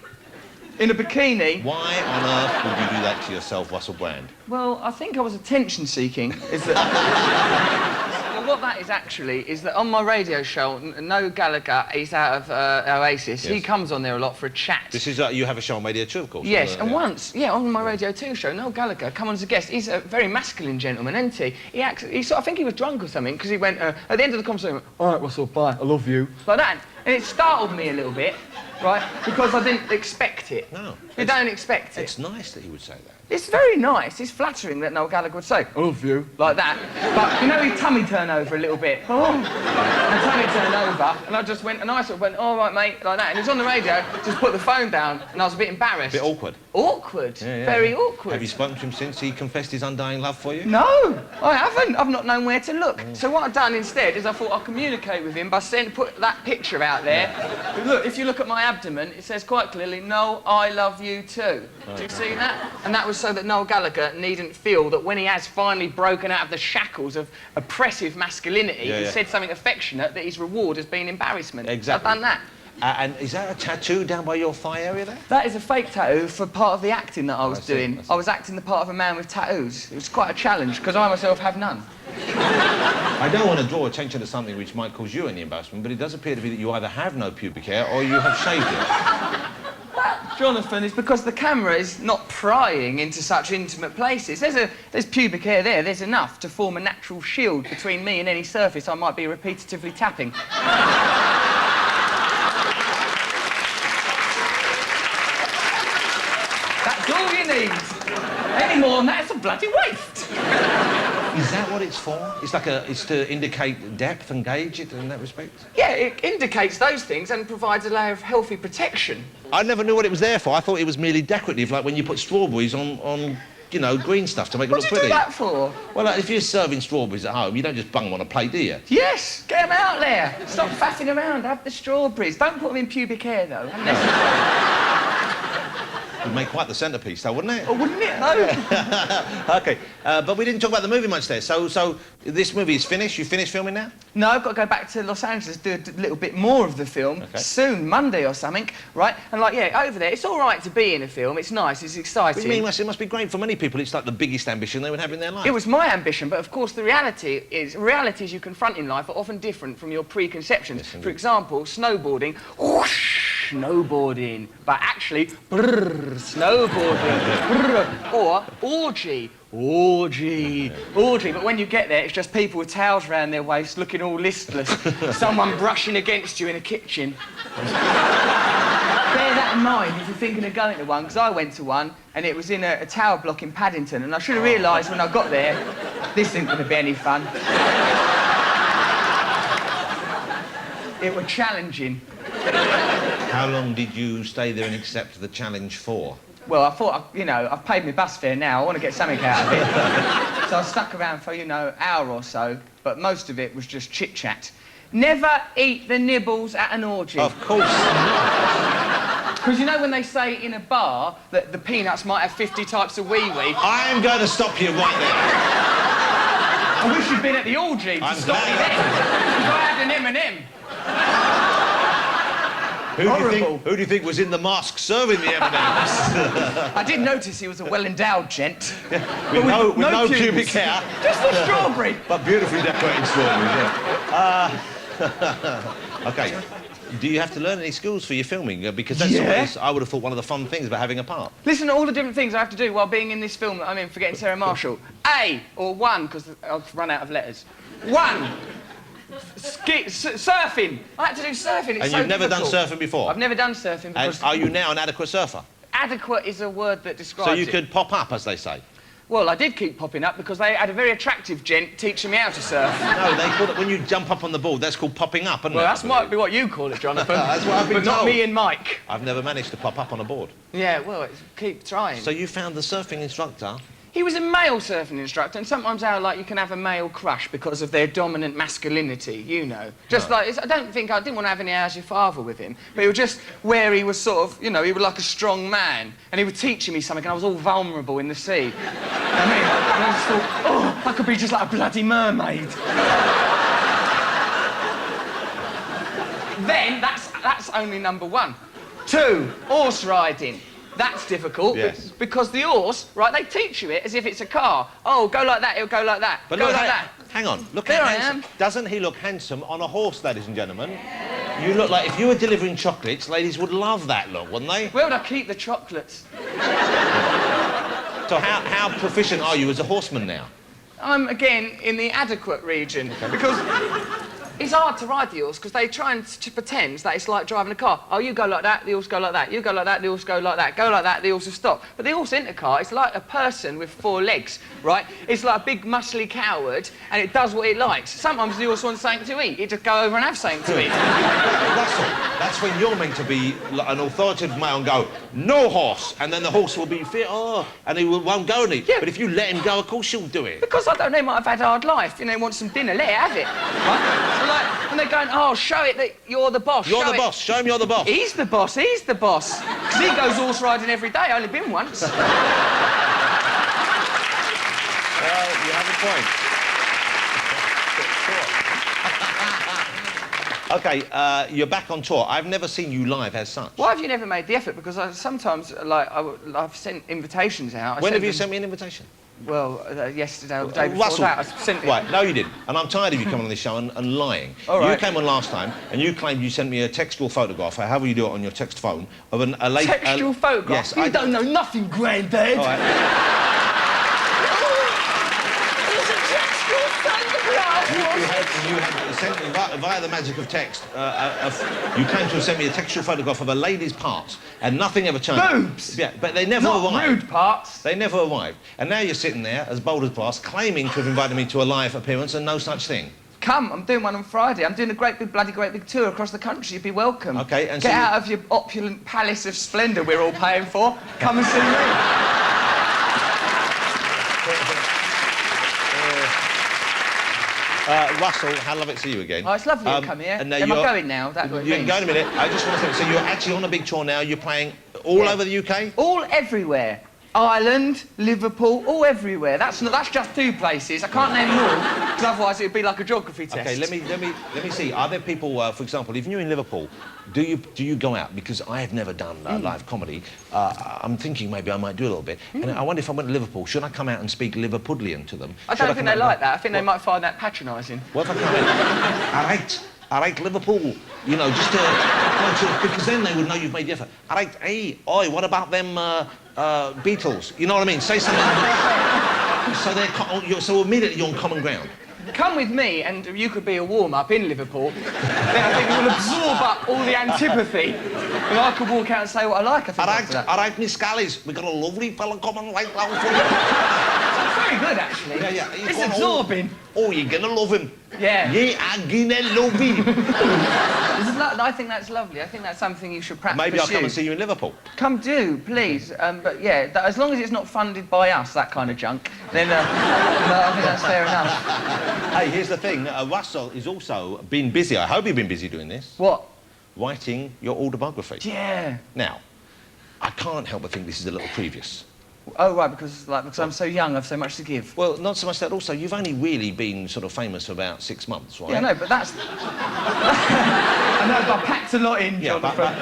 In a bikini. Why on earth would you do that to yourself, Russell Brand? Well, I think I was attention-seeking. Well, what that is actually is that on my radio show, Noel Gallagher, he's out of Oasis. Yes. He comes on there a lot for a chat. This is, you have a show on Radio 2, of course. Yes, and once, on my Radio 2 show, Noel Gallagher come on as a guest. He's a very masculine gentleman, isn't he? I think he was drunk or something, because he went, at the end of the conversation, he went, all right, Russell, bye, I love you. Like that. And it startled me a little bit, right? Because I didn't expect it. No. You don't expect it. It's nice that he would say that. It's very nice. It's flattering that Noel Gallagher would say, "I love you," like that. But, you know, he'd tummy turn over a little bit. Oh. And tummy turn over, and I just went, and I sort of went, "All right, mate," like that. And he was on the radio, just put the phone down, and I was a bit embarrassed. A bit awkward. Awkward. Yeah, yeah. Very awkward. Have you spoken to him since he confessed his undying love for you? No, I haven't. I've not known where to look. So what I've done instead is I thought I'll communicate with him by put that picture out there. Yeah. Look, if you look at my abdomen, it says quite clearly, "No, I love you too." Right. Do you see that? And that was so that Noel Gallagher needn't feel that when he has finally broken out of the shackles of oppressive masculinity, he said something affectionate, that his reward has been embarrassment. Exactly. I've done that. And is that a tattoo down by your thigh area there? That is a fake tattoo for part of the acting that I was doing. I was acting the part of a man with tattoos. It was quite a challenge, because I myself have none. I don't want to draw attention to something which might cause you any embarrassment, but it does appear to be that you either have no pubic hair or you have shaved it. Jonathan, it's because the camera is not prying into such intimate places. There's pubic hair there. There's enough to form a natural shield between me and any surface I might be repetitively tapping. That's all you need. Any more than that, it's a bloody waste. Is that what it's for? It's to indicate depth and gauge it in that respect? Yeah, it indicates those things and provides a layer of healthy protection. I never knew what it was there for. I thought it was merely decorative, like when you put strawberries on you know, green stuff to make it look pretty. What do you do that for? Well, like, if you're serving strawberries at home, you don't just bung them on a plate, do you? Yes, get them out there. Stop faffing around, have the strawberries. Don't put them in pubic hair, though. Would make quite the centrepiece, though, wouldn't it? Oh, wouldn't it, though? OK, but we didn't talk about the movie much there. So this movie is finished? You finished filming now? No, I've got to go back to Los Angeles, do a little bit more of the film soon, Monday or something, right? And, like, yeah, over there, it's all right to be in a film. It's nice, it's exciting. What do you mean? It must be great for many people. It's like the biggest ambition they would have in their life. It was my ambition, but, of course, the realities you confront in life are often different from your preconceptions. Yes, for example, snowboarding, whoosh, snowboarding, but actually, brrr, snowboarding, brrr, or orgy. Orgy. But when you get there, it's just people with towels around their waist looking all listless. Someone brushing against you in a kitchen. Bear that in mind if you're thinking of going to one, because I went to one and it was in a tower block in Paddington, and I should have realised when I got there, this isn't going to be any fun. It was challenging. How long did you stay there and accept the challenge for? Well, I thought, you know, I've paid my bus fare now, I want to get something out of it. So I stuck around for, you know, an hour or so, but most of it was just chit-chat. Never eat the nibbles at an orgy. Of course not. Because you know when they say in a bar that the peanuts might have 50 types of wee-wee? I am going to stop you right there. I wish you'd been at the orgy to stop me then. Because I had an M&M. Who do you think was in the mask serving the M&Ms? I did notice he was a well-endowed gent. Yeah, with no pubic hair. Just a strawberry. But beautifully decorated strawberries, yeah. OK. Do you have to learn any skills for your filming? Because that's always, I would have thought, one of the fun things about having a part. Listen to all the different things I have to do while being in this film that I'm in, Forgetting Sarah Marshall. A, or one, because I've run out of letters. 1. Surfing. I had to do surfing. It's and so you've never difficult. done surfing before? I've never done surfing because... And are you now an adequate surfer? Adequate is a word that describes it. So you could pop up, as they say? Well, I did keep popping up because they had a very attractive gent teaching me how to surf. No, they call it when you jump up on the board, that's called popping up, isn't it? Well, that might be what you call it, Jonathan. That's what I've been But told. not me and Mike. I've never managed to pop up on a board. Yeah, well, keep trying. So you found the surfing instructor? He was a male surfing instructor, and sometimes how, like, you can have a male crush because of their dominant masculinity, you know. Just like, I didn't want to have any How's Your Father with him, but he was just where he was sort of, you know, he was like a strong man, and he was teaching me something, and I was all vulnerable in the sea. I mean, and I just thought, oh, I could be just like a bloody mermaid. Then, that's only number 1. 2, horse riding. That's difficult. Yes. Because the horse, right, they teach you it as if it's a car. Oh, go like that, it'll go like that. But go look, like that. Hang on, look there how I handsome. am. Doesn't he look handsome on a horse, ladies and gentlemen? You look like if you were delivering chocolates, ladies would love that look, wouldn't they? Where would I keep the chocolates? So how proficient are you as a horseman now? I'm, again, in the adequate region. Because It's hard to ride the horse because they try and to pretend that it's like driving a car. Oh, you go like that, the horse go like that. You go like that, the horse go like that. Go like that, the horse will stop. But the horse in the car is like a person with 4 legs, right? It's like a big muscly coward, and it does what it likes. Sometimes the horse wants something to eat. It just go over and have something to eat. Russell, that's when you're meant to be like an authoritative male and go, no horse, and then the horse will be fit, and he won't go any. Yeah. But if you let him go, of course you'll do it. Because I don't know, he might have had a hard life. You know, he wants some dinner, let it have it. Right? So, like, when they're going, oh, show it that you're the boss. You're the boss. Show him you're the boss. He's the boss. He's the boss. 'Cause he goes horse riding every day. Only been once. Well, you have a point. OK, you're back on tour. I've never seen you live as such. Why have you never made the effort? Because sometimes, like, I've sent invitations out. When have you sent me an invitation? Well, yesterday or the day before Russell, that, I sent it. Right, no you didn't. And I'm tired of you coming on this show and lying. All right. You came on last time and you claimed you sent me a textual photograph, or however you do it on your text phone, of a late... Textual photograph? Yes. You don't know nothing, Granddad. All right. You had sent me, via the magic of text, you claimed to have sent me a textual photograph of a lady's parts, and nothing ever changed. Boobs! Yeah, but they never Not arrived. rude parts. They never arrived. And now you're sitting there, as bold as brass, claiming to have invited me to a live appearance and no such thing. Come, I'm doing one on Friday. I'm doing a great big tour across the country. You'd be welcome. OK, and Get out of your opulent palace of splendour we're all paying for. Come and see me. Russell, how lovely to see you again. Oh, it's lovely to come here. Am I going now? That's what it means. You can go in a minute. I just want to say, so you're actually on a big tour now. You're playing all over the UK? All everywhere. Ireland, Liverpool, all everywhere. That's just 2 places. I can't name more, because otherwise it would be like a geography test. OK, let me see. Are there people, for example, if you're in Liverpool, do you go out? Because I have never done live comedy. I'm thinking maybe I might do a little bit. And I wonder if I went to Liverpool, should I come out and speak Liverpudlian to them? I don't think they like that. I think they might find that patronising. What if I come out? All right, Liverpool. You know, just to... because then they would know you've made the effort. All right, hey, oi, what about them Beatles? You know what I mean? Say something. So immediately you're on common ground. Come with me and you could be a warm-up in Liverpool. Then I think it will absorb up all the antipathy. And I could walk out and say what I like, I think. All right, Miss Scallies, we've got a lovely fella coming right down for you. Very good, actually. Yeah. It's absorbing. Oh, you're gonna love him. Yeah. Yeah, I'm gonna love him. I think that's lovely. I think that's something you should perhaps Maybe pursue. I'll come and see you in Liverpool. Come do, please. But yeah, as long as it's not funded by us, that kind of junk, then no, I think that's fair enough. Hey, here's the thing. Russell has also been busy. I hope you've been busy doing this. What? Writing your autobiography. Yeah. Now, I can't help but think this is a little previous. Oh, right, because I'm so young, I've so much to give. Well, not so much that. Also, you've only really been sort of famous for about 6 months, right? Yeah, no, but that's... I know, but I packed a lot in, Yeah, Jonathan. but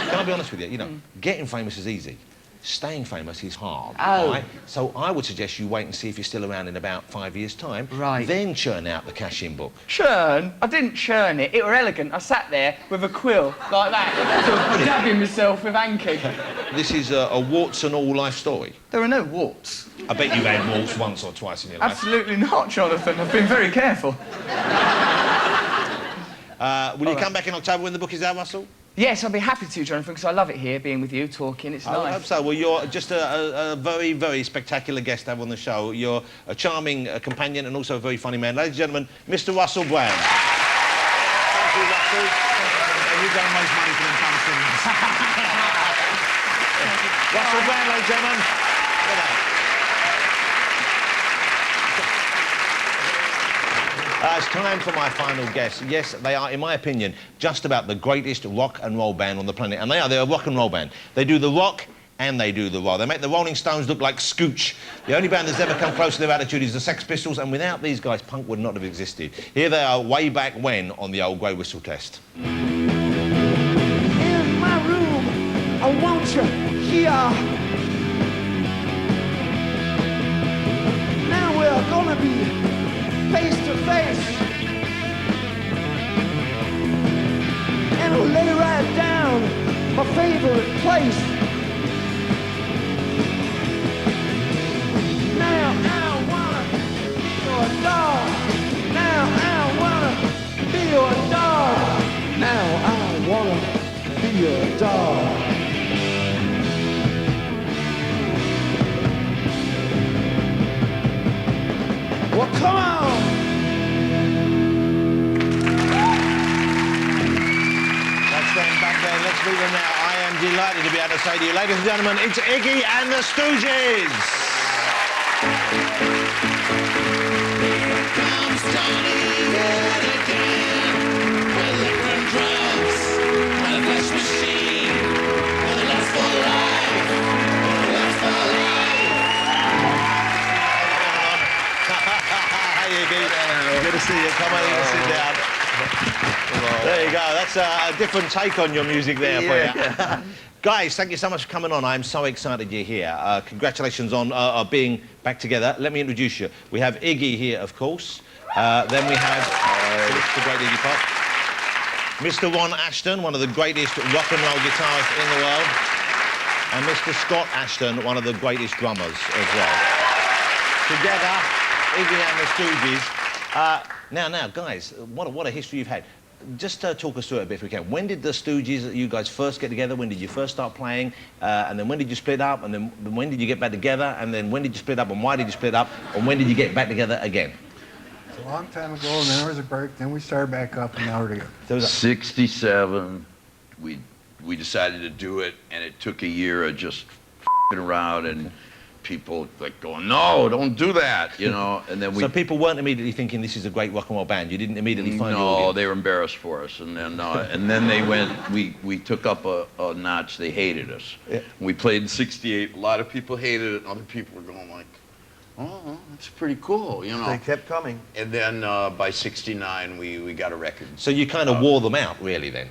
can I be honest with you? You know, getting famous is easy. Staying famous is hard, Oh. right? So I would suggest you wait and see if you're still around in about 5 years' time. Right. Then churn out the cash-in book. Churn? I didn't churn it. It were elegant. I sat there with a quill, like that, sort of dabbing myself with Anki. This is a warts and all life story. There are no warts. I bet you've had warts once or twice in your life. Absolutely not, Jonathan. I've been very careful. Will you come back in October when the book is out, Russell? Yes, I'll be happy to, Jonathan, because I love it here, being with you, talking. It's nice. I hope so. Well, you're just a very, very spectacular guest to have on the show. You're a charming companion and also a very funny man. Ladies and gentlemen, Mr. Russell Brand. Thank you, Russell. You don't raise money for them kind of things. Russell Brand, ladies and gentlemen. It's time for my final guess. Yes, they are, in my opinion, just about the greatest rock and roll band on the planet. And they're a rock and roll band. They do the rock and they do the roll. They make the Rolling Stones look like Scooch. The only band that's ever come close to their attitude is the Sex Pistols, and without these guys, punk would not have existed. Here they are way back when on the old grey whistle test. In my room, I want you here. Now we're gonna be face to face, and I'll lay right down my favorite place. Now I wanna be your dog. Now I wanna be your come on! That's them back there. Let's meet them now. I am delighted to be able to say to you, ladies and gentlemen, it's Iggy and the Stooges. Good to see you. Come on in and sit down. There you go. That's a different take on your music there for you. Guys, thank you so much for coming on. I'm so excited you're here. Congratulations on being back together. Let me introduce you. We have Iggy here, of course. Then we have the great Iggy Pop. Mr. Ron Ashton, one of the greatest rock and roll guitarists in the world. And Mr. Scott Ashton, one of the greatest drummers as well. Together, Iggy and the Stooges. Now, guys, what a history you've had. Just talk us through it a bit if we can. When did the Stooges, you guys first get together? When did you first start playing? And then when did you split up? And then when did you get back together? And then when did you split up? And why did you split up? And when did you get back together again? It's a long time ago, and then there was a break. Then we started back up, and now we're together. 67, we decided to do it, and it took a year of just f***ing around and people like going, no, don't do that, you know. And then we. So people weren't immediately thinking this is a great rock and roll band. You didn't immediately find. No, they were embarrassed for us, and then they went. We took up a notch. They hated us. Yeah. We played in '68. A lot of people hated it. And other people were going like, oh, that's pretty cool, you know. They kept coming. And then by '69, we got a record. So you kind of wore them out, really, then.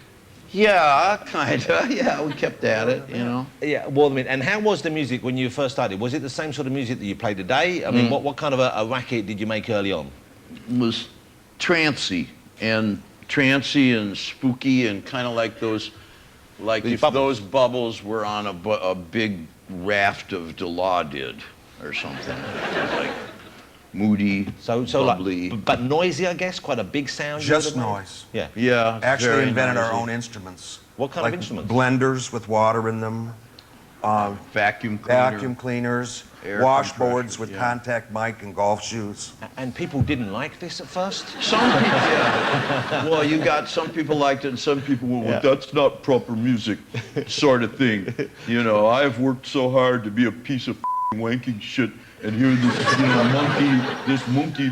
Yeah, kind of. Yeah, we kept at it, you know. Yeah, well, I mean, and how was the music when you first started? Was it the same sort of music that you play today? I mean, what kind of a racket did you make early on? It was trancey and spooky and kind of like those, like if those bubbles were on a big raft of Delaw did or something. Like moody, bubbly. Like, but noisy, I guess. Quite a big sound. Just noise. Yeah. Yeah. Actually invented our own instruments. What kind of instruments? Blenders with water in them. Vacuum cleaner. Vacuum cleaners. Air Washboards with contact mic and golf shoes. And people didn't like this at first? Some people, yeah. Well, you got some people liked it and some people were, well, that's not proper music sort of thing. You know, I've worked so hard to be a piece of wanking shit. And here this, you know, monkey.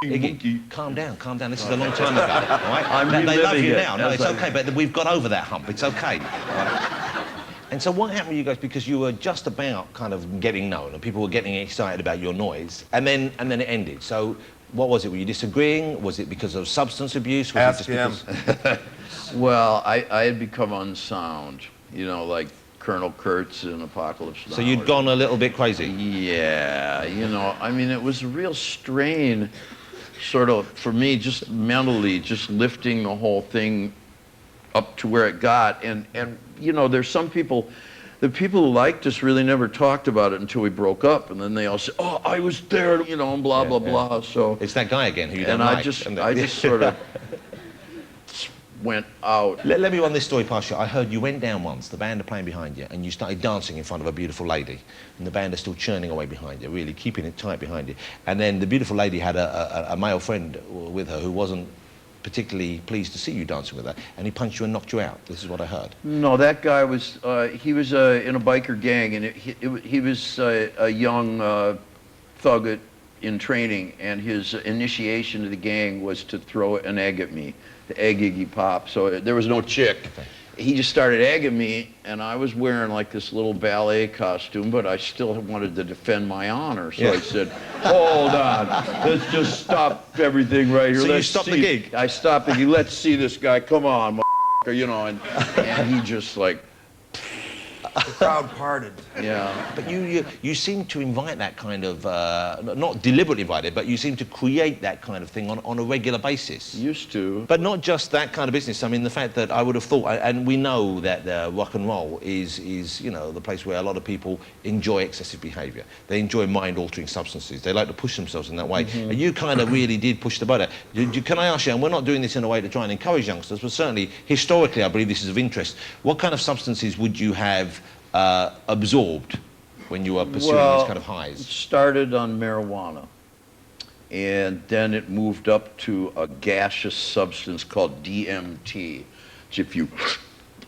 Iggy, calm down. This is a long time ago, all right? They love you now. No, it's okay, but we've got over that hump. It's okay. Right? And so what happened to you guys? Because you were just about kind of getting known, and people were getting excited about your noise, and then it ended. So what was it? Were you disagreeing? Was it because of substance abuse? Was Ask him. Well, I had become unsound. You know, like Colonel Kurtz in Apocalypse Now. So you'd gone a little bit crazy? Yeah, you know, I mean, it was a real strain, sort of, for me, just mentally, just lifting the whole thing up to where it got. And you know, there's some people, the people who liked us really never talked about it until we broke up, and then they all said, oh, I was there, you know, and blah, blah, blah. So it's that guy again who you don't like. I just sort of went out. Let me run this story past you. I heard you went down once, the band are playing behind you, and you started dancing in front of a beautiful lady, and the band are still churning away behind you, really keeping it tight behind you. And then the beautiful lady had a male friend with her who wasn't particularly pleased to see you dancing with her, and he punched you and knocked you out. This is what I heard. No, that guy was, he was in a biker gang, and he was a young thug in training, and his initiation to the gang was to throw an egg at me. The egg Iggy Pop, so there was no chick. Okay. He just started egging me, and I was wearing like this little ballet costume, but I still wanted to defend my honor. So I said, hold on, let's just stop everything right here. So you stopped the gig? I stopped the gig. Let's see this guy, come on, you know, and he just like, the crowd parted. Yeah. But you seem to invite that kind of, not deliberately invite it, but you seem to create that kind of thing on a regular basis. Used to. But not just that kind of business. I mean, the fact that I would have thought, and we know that rock and roll is, you know, the place where a lot of people enjoy excessive behaviour. They enjoy mind-altering substances. They like to push themselves in that way. And you kind of really did push the boat out. Can I ask you, and we're not doing this in a way to try and encourage youngsters, but certainly, historically, I believe this is of interest. What kind of substances would you have absorbed when you were pursuing these kind of highs? It started on marijuana. and then it moved up to a gaseous substance called DMT. Which if you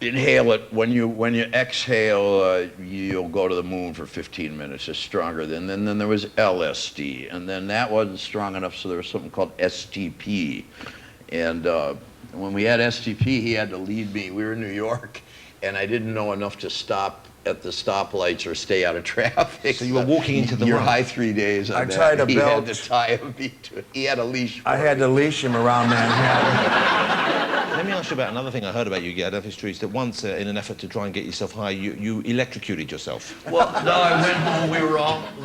inhale it, when you exhale, you'll go to the moon for 15 minutes. It's stronger than. Then there was LSD, and then that wasn't strong enough, so there was something called STP. And when we had STP, he had to lead me. We were in New York, and I didn't know enough to stop at the stoplights or stay out of traffic. So you were walking into the You're road. high 3 days. I tried to He belt. had to tie him. He had a leash. I had to leash him around Manhattan. Let me ask you about another thing I heard about you, I don't know if it's true, is that once, in an effort to try and get yourself high, you electrocuted yourself. Well, no, I went home.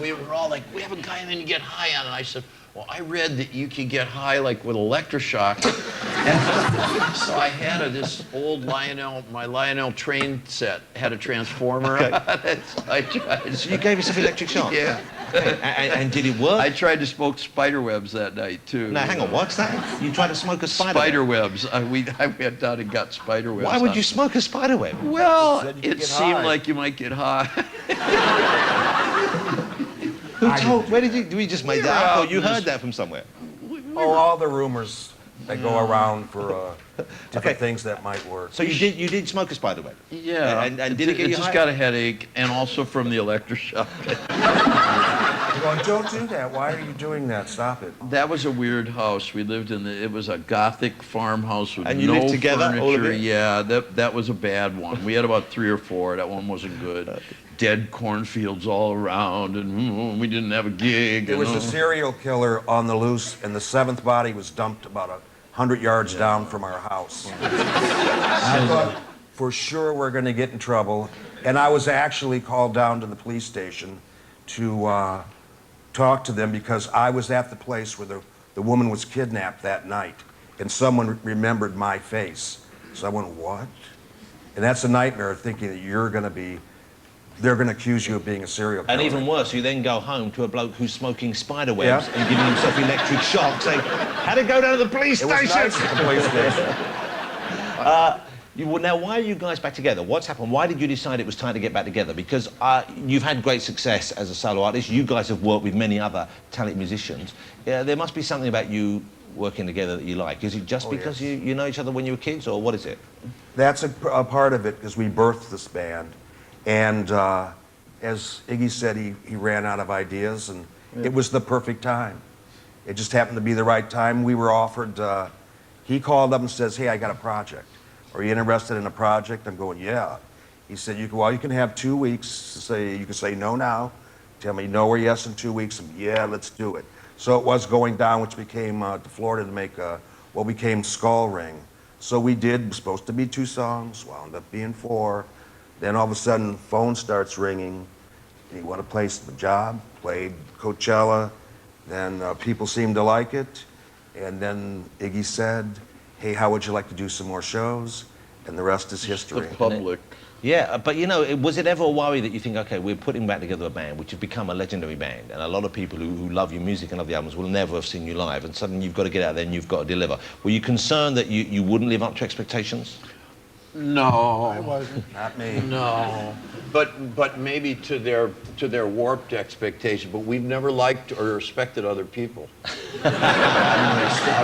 We were all like, we have a guy, and then you get high on it. And I said, well, I read that you can get high like with electroshock. And so I had this old my Lionel train set had a transformer on it. So I tried. So you gave yourself electric shock? Yeah. And did it work? I tried to smoke spider webs that night too. Now, hang on, what's that? You tried to smoke a spider Spider web? webs. I went down and got spider webs. Why would on you me. smoke a spider web? Well, Said you could it get seemed high. like you might get high. Who told? Where did you just made that up, or you Just- heard that from somewhere? Oh, all the rumors that go around for different things that might work. So you did smoke a spider web? Yeah. And did it get you just high? got a headache, and also from the electroshock. Well, don't do that. Why are you doing that? Stop it. That was a weird house. We lived in it was a Gothic farmhouse with And you no lived together, furniture. all of it? Yeah, that was a bad one. We had about 3 or 4. That one wasn't good. Dead cornfields all around, and we didn't have a gig. There was a serial killer on the loose, and the 7th body was dumped about 100 yards down from our house. I thought, for sure we're going to get in trouble. And I was actually called down to the police station to talk to them because I was at the place where the woman was kidnapped that night, and someone remembered my face. So I went, what? And that's a nightmare, thinking that they're going to accuse you of being a serial killer. And even worse, you then go home to a bloke who's smoking spider webs Yeah. and giving himself electric shock, saying, "How'd it go down to the police It was station?" nice at the police station. Now, why are you guys back together? What's happened? Why did you decide it was time to get back together? Because you've had great success as a solo artist. You guys have worked with many other talented musicians. There must be something about you working together that you like. Is it just because you know each other when you were kids, or what is it? That's a part of it, because we birthed this band. And as Iggy said, he ran out of ideas, and it was the perfect time. It just happened to be the right time. We were offered, he called up and says, hey, I got a project. Are you interested in a project? I'm going, yeah. He said, you can have 2 weeks to say, you can say no now, tell me no or yes in 2 weeks, and yeah, let's do it. So it was going down, which became to Florida to make what became Skull Ring. So we did, it was supposed to be 2 songs, wound up being 4. Then all of a sudden, phone starts ringing. You want to place the job, played Coachella. Then people seemed to like it. And then Iggy said, hey, how would you like to do some more shows? And the rest is history. The public. Yeah, but was it ever a worry that you think, okay, we're putting back together a band which has become a legendary band, and a lot of people who love your music and love the albums will never have seen you live, and suddenly you've got to get out there and you've got to deliver. Were you concerned that you wouldn't live up to expectations? No. I wasn't. Not me. No. But maybe to their warped expectation. But we've never liked or respected other people.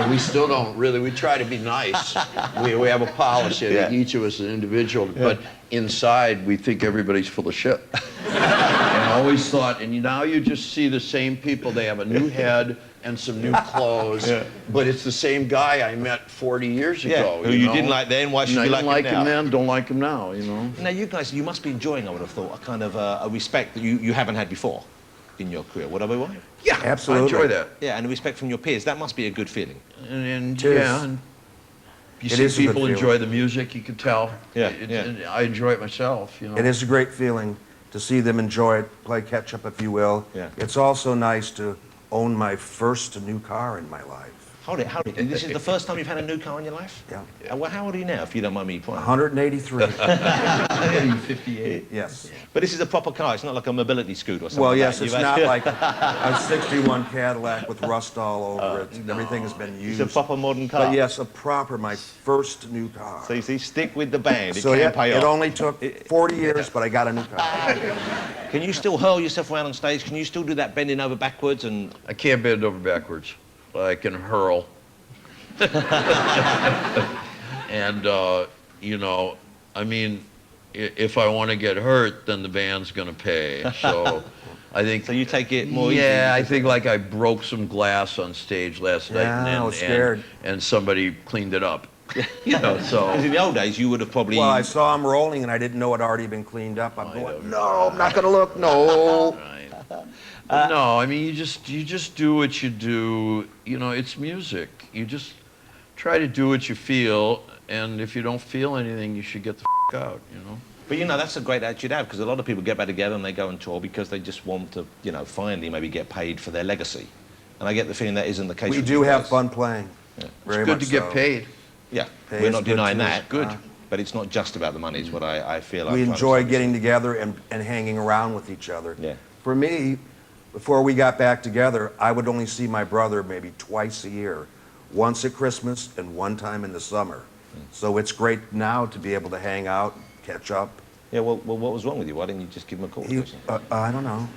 We still don't really. We try to be nice. We have a policy. I think each of us is an individual. But inside, we think everybody's full of shit. And I always thought, and now you just see the same people. They have a new head and some new clothes, but it's the same guy I met 40 years ago. Who you didn't like then, why should you like him now? Then, don't like him now, you know. Now, you guys, you must be enjoying, I would have thought, a kind of a respect that you haven't had before in your career. Would I be right? Yeah, absolutely. I enjoy that. Yeah, and the respect from your peers. That must be a good feeling. And It is. yeah, and you It is see a good people feeling. enjoy the music, you can tell. Yeah, And I enjoy it myself, you know. It is a great feeling to see them enjoy it, play catch up, if you will. Yeah. It's also nice to own my first new car in my life. Hold it. This is the first time you've had a new car in your life? Yeah. Well, how old are you now, if you don't mind me pointing? 183. 58. Yes. But this is a proper car. It's not like a mobility scooter or something. Well, like yes, that. it's You've not had- like a 61 Cadillac with rust all over it. Everything has been used. It's a proper modern car. But yes, my first new car. So you see, stick with the band. It So can yeah, pay it off. only took 40 years, but I got a new car. Can you still hurl yourself around on stage? Can you still do that bending over backwards? And I can't bend over backwards. I can hurl. And, you know, I mean, if I want to get hurt, then the band's going to pay. So I think... So you take it more easy? Yeah, I think like I broke some glass on stage last night. I was scared. And somebody cleaned it up. You know, so... Because in the old days, you would have probably... Well, I saw him rolling, and I didn't know it had already been cleaned up. I'm going, no, I'm not going to look, no. No, I mean, you just do what you do. You know, it's music. You just try to do what you feel, and if you don't feel anything, you should get the f*** out, you know? But, you know, that's a great attitude to have, because a lot of people get back together and they go and tour because they just want to, you know, finally maybe get paid for their legacy. And I get the feeling that isn't the case. We do have fun playing. Yeah. Very It's good much to get so. paid. Yeah, Pay we're is not good denying too. that. Good. But it's not just about the money, is what I feel like. We enjoy getting together and hanging around with each other. Yeah. For me, before we got back together, I would only see my brother maybe twice a year, once at Christmas and one time in the summer. So it's great now to be able to hang out, catch up. Yeah, well, what was wrong with you? Why didn't you just give him a call? I don't know.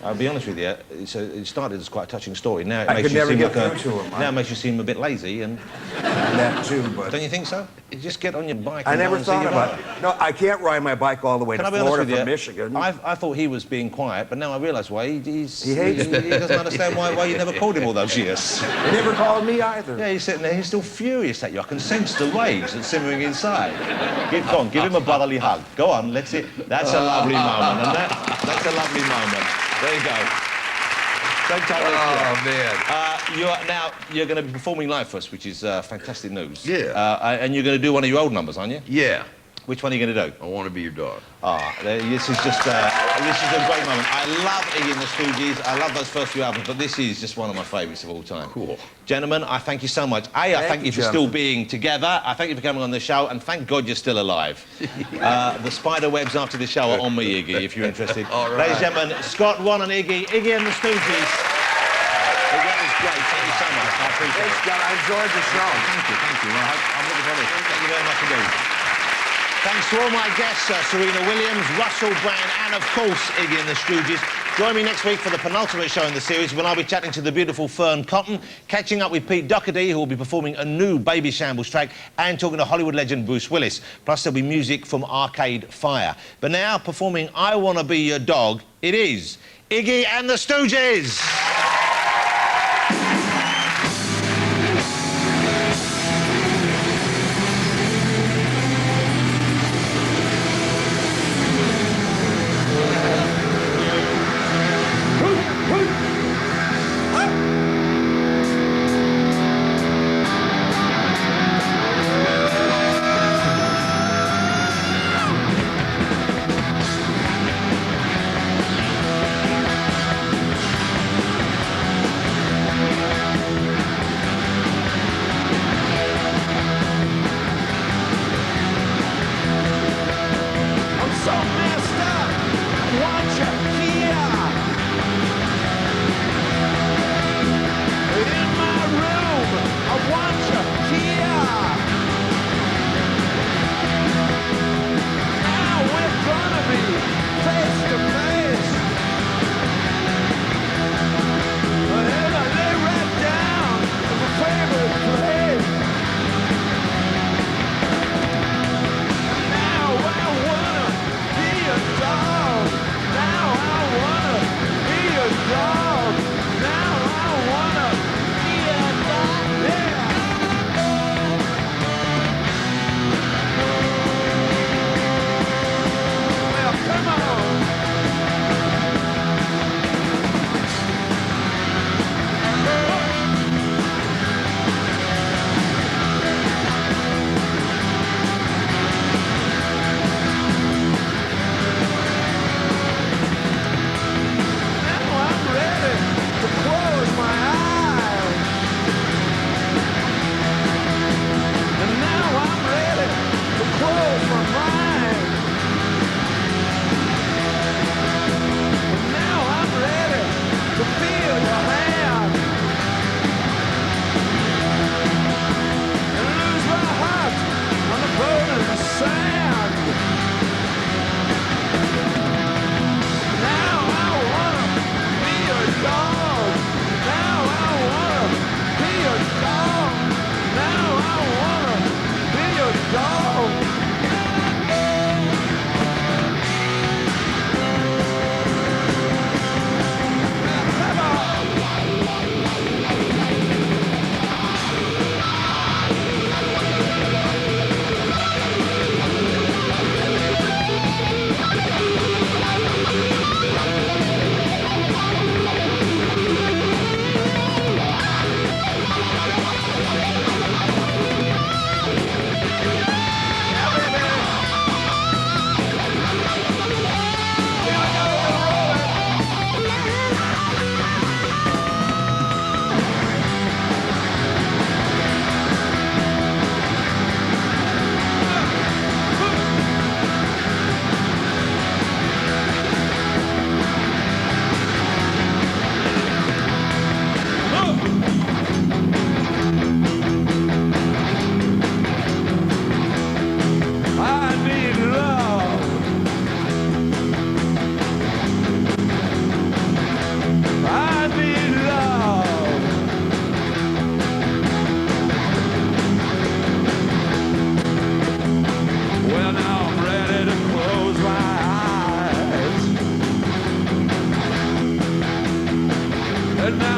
I'll be honest with you, it started as quite a touching story. Now it I makes could you never seem get like through to him. Now it makes you seem a bit lazy, and that too, but... Don't you think so? You just get on your bike I and go never and see thought your about brother. it. No, I can't ride my bike all the way Can I to be honest Florida with from you? Michigan. I thought he was being quiet, but now I realise why. He hates me. He doesn't understand why you never called him all those years. He never called me either. Yeah, he's sitting there, he's still furious at you. I can sense the rage that's simmering inside. Go on, give him a brotherly hug. Go on, let's see. That's a lovely moment, and that's a lovely moment. There you go. Don't tell me. Oh, man. You're going to be performing live for us, which is fantastic news. Yeah. And you're going to do one of your old numbers, aren't you? Yeah. Which one are you going to do? I Want to Be Your Dog. This is just this is a great moment. I love Iggy and the Stooges. I love those first few albums, but this is just one of my favourites of all time. Cool. Gentlemen, I thank you so much. I thank you for still being together. I thank you for coming on the show, and thank God you're still alive. The spider webs after the show are on me, Iggy, if you're interested. All right. Ladies and gentlemen, Scott, Ron and Iggy and the Stooges. That was great. Thank you so much. I appreciate it. I enjoyed the show. Thank you. I'm looking forward to it. Thank you very much indeed. Thanks to all my guests, Serena Williams, Russell Brand, and of course, Iggy and the Stooges. Join me next week for the penultimate show in the series when I'll be chatting to the beautiful Fern Cotton, catching up with Pete Doherty, who will be performing a new Baby Shambles track, and talking to Hollywood legend Bruce Willis. Plus, there'll be music from Arcade Fire. But now, performing I Wanna Be Your Dog, it is Iggy and the Stooges!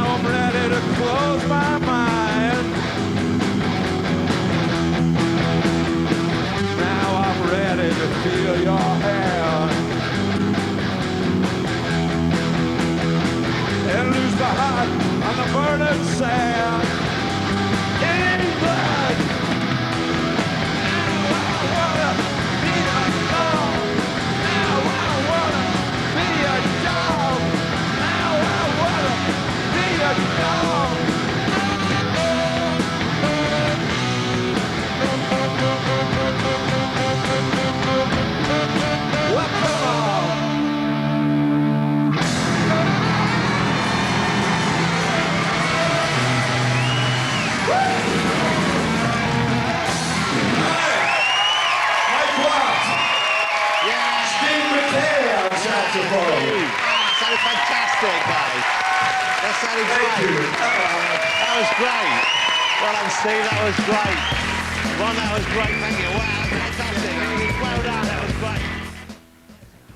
I'm ready to close my mind. Now I'm ready to feel your hand and lose my heart on the burning sand. England, now I wanna be a dog. Now I wanna be a dog. Now I wanna be a dog. Well, come on. That sounded fantastic, guys. That sounded great. That was great. Well done, Steve. That was great. Ron, that was great. Thank you. Wow, fantastic. Well done. That was great.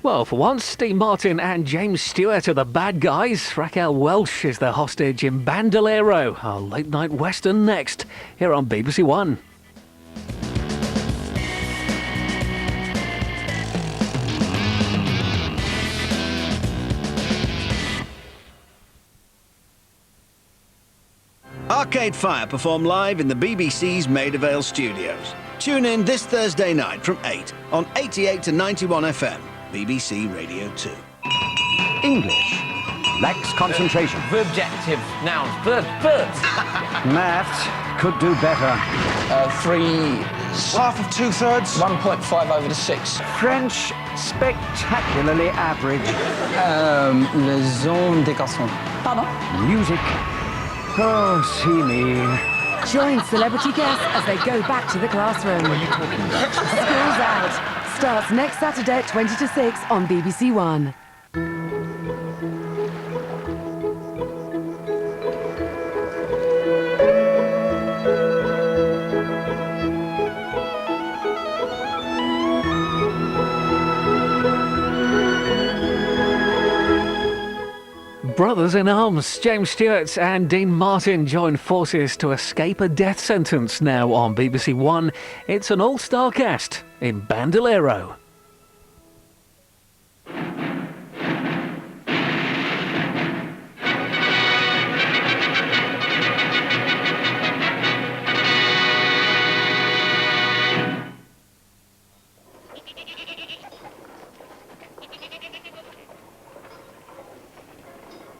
Well, for once, Steve Martin and James Stewart are the bad guys. Raquel Welch is the hostage in Bandolero, our late-night western next, here on BBC One. Arcade Fire perform live in the BBC's Maida Vale studios. Tune in this Thursday night from 8 on 88 to 91 FM, BBC Radio 2. English. Lacks concentration. Verbjective. Nouns. Verbs. Maths. Could do better. 3... Half of 2/3. 1.5 over the 6. French. Spectacularly average. Les hommes des garçons. Pardon? Music. Oh, see me. Join celebrity guests as they go back to the classroom. Schools Out starts next Saturday at 20 to 6 on BBC One. Brothers in arms, James Stewart and Dean Martin join forces to escape a death sentence now on BBC One. It's an all-star cast in Bandolero.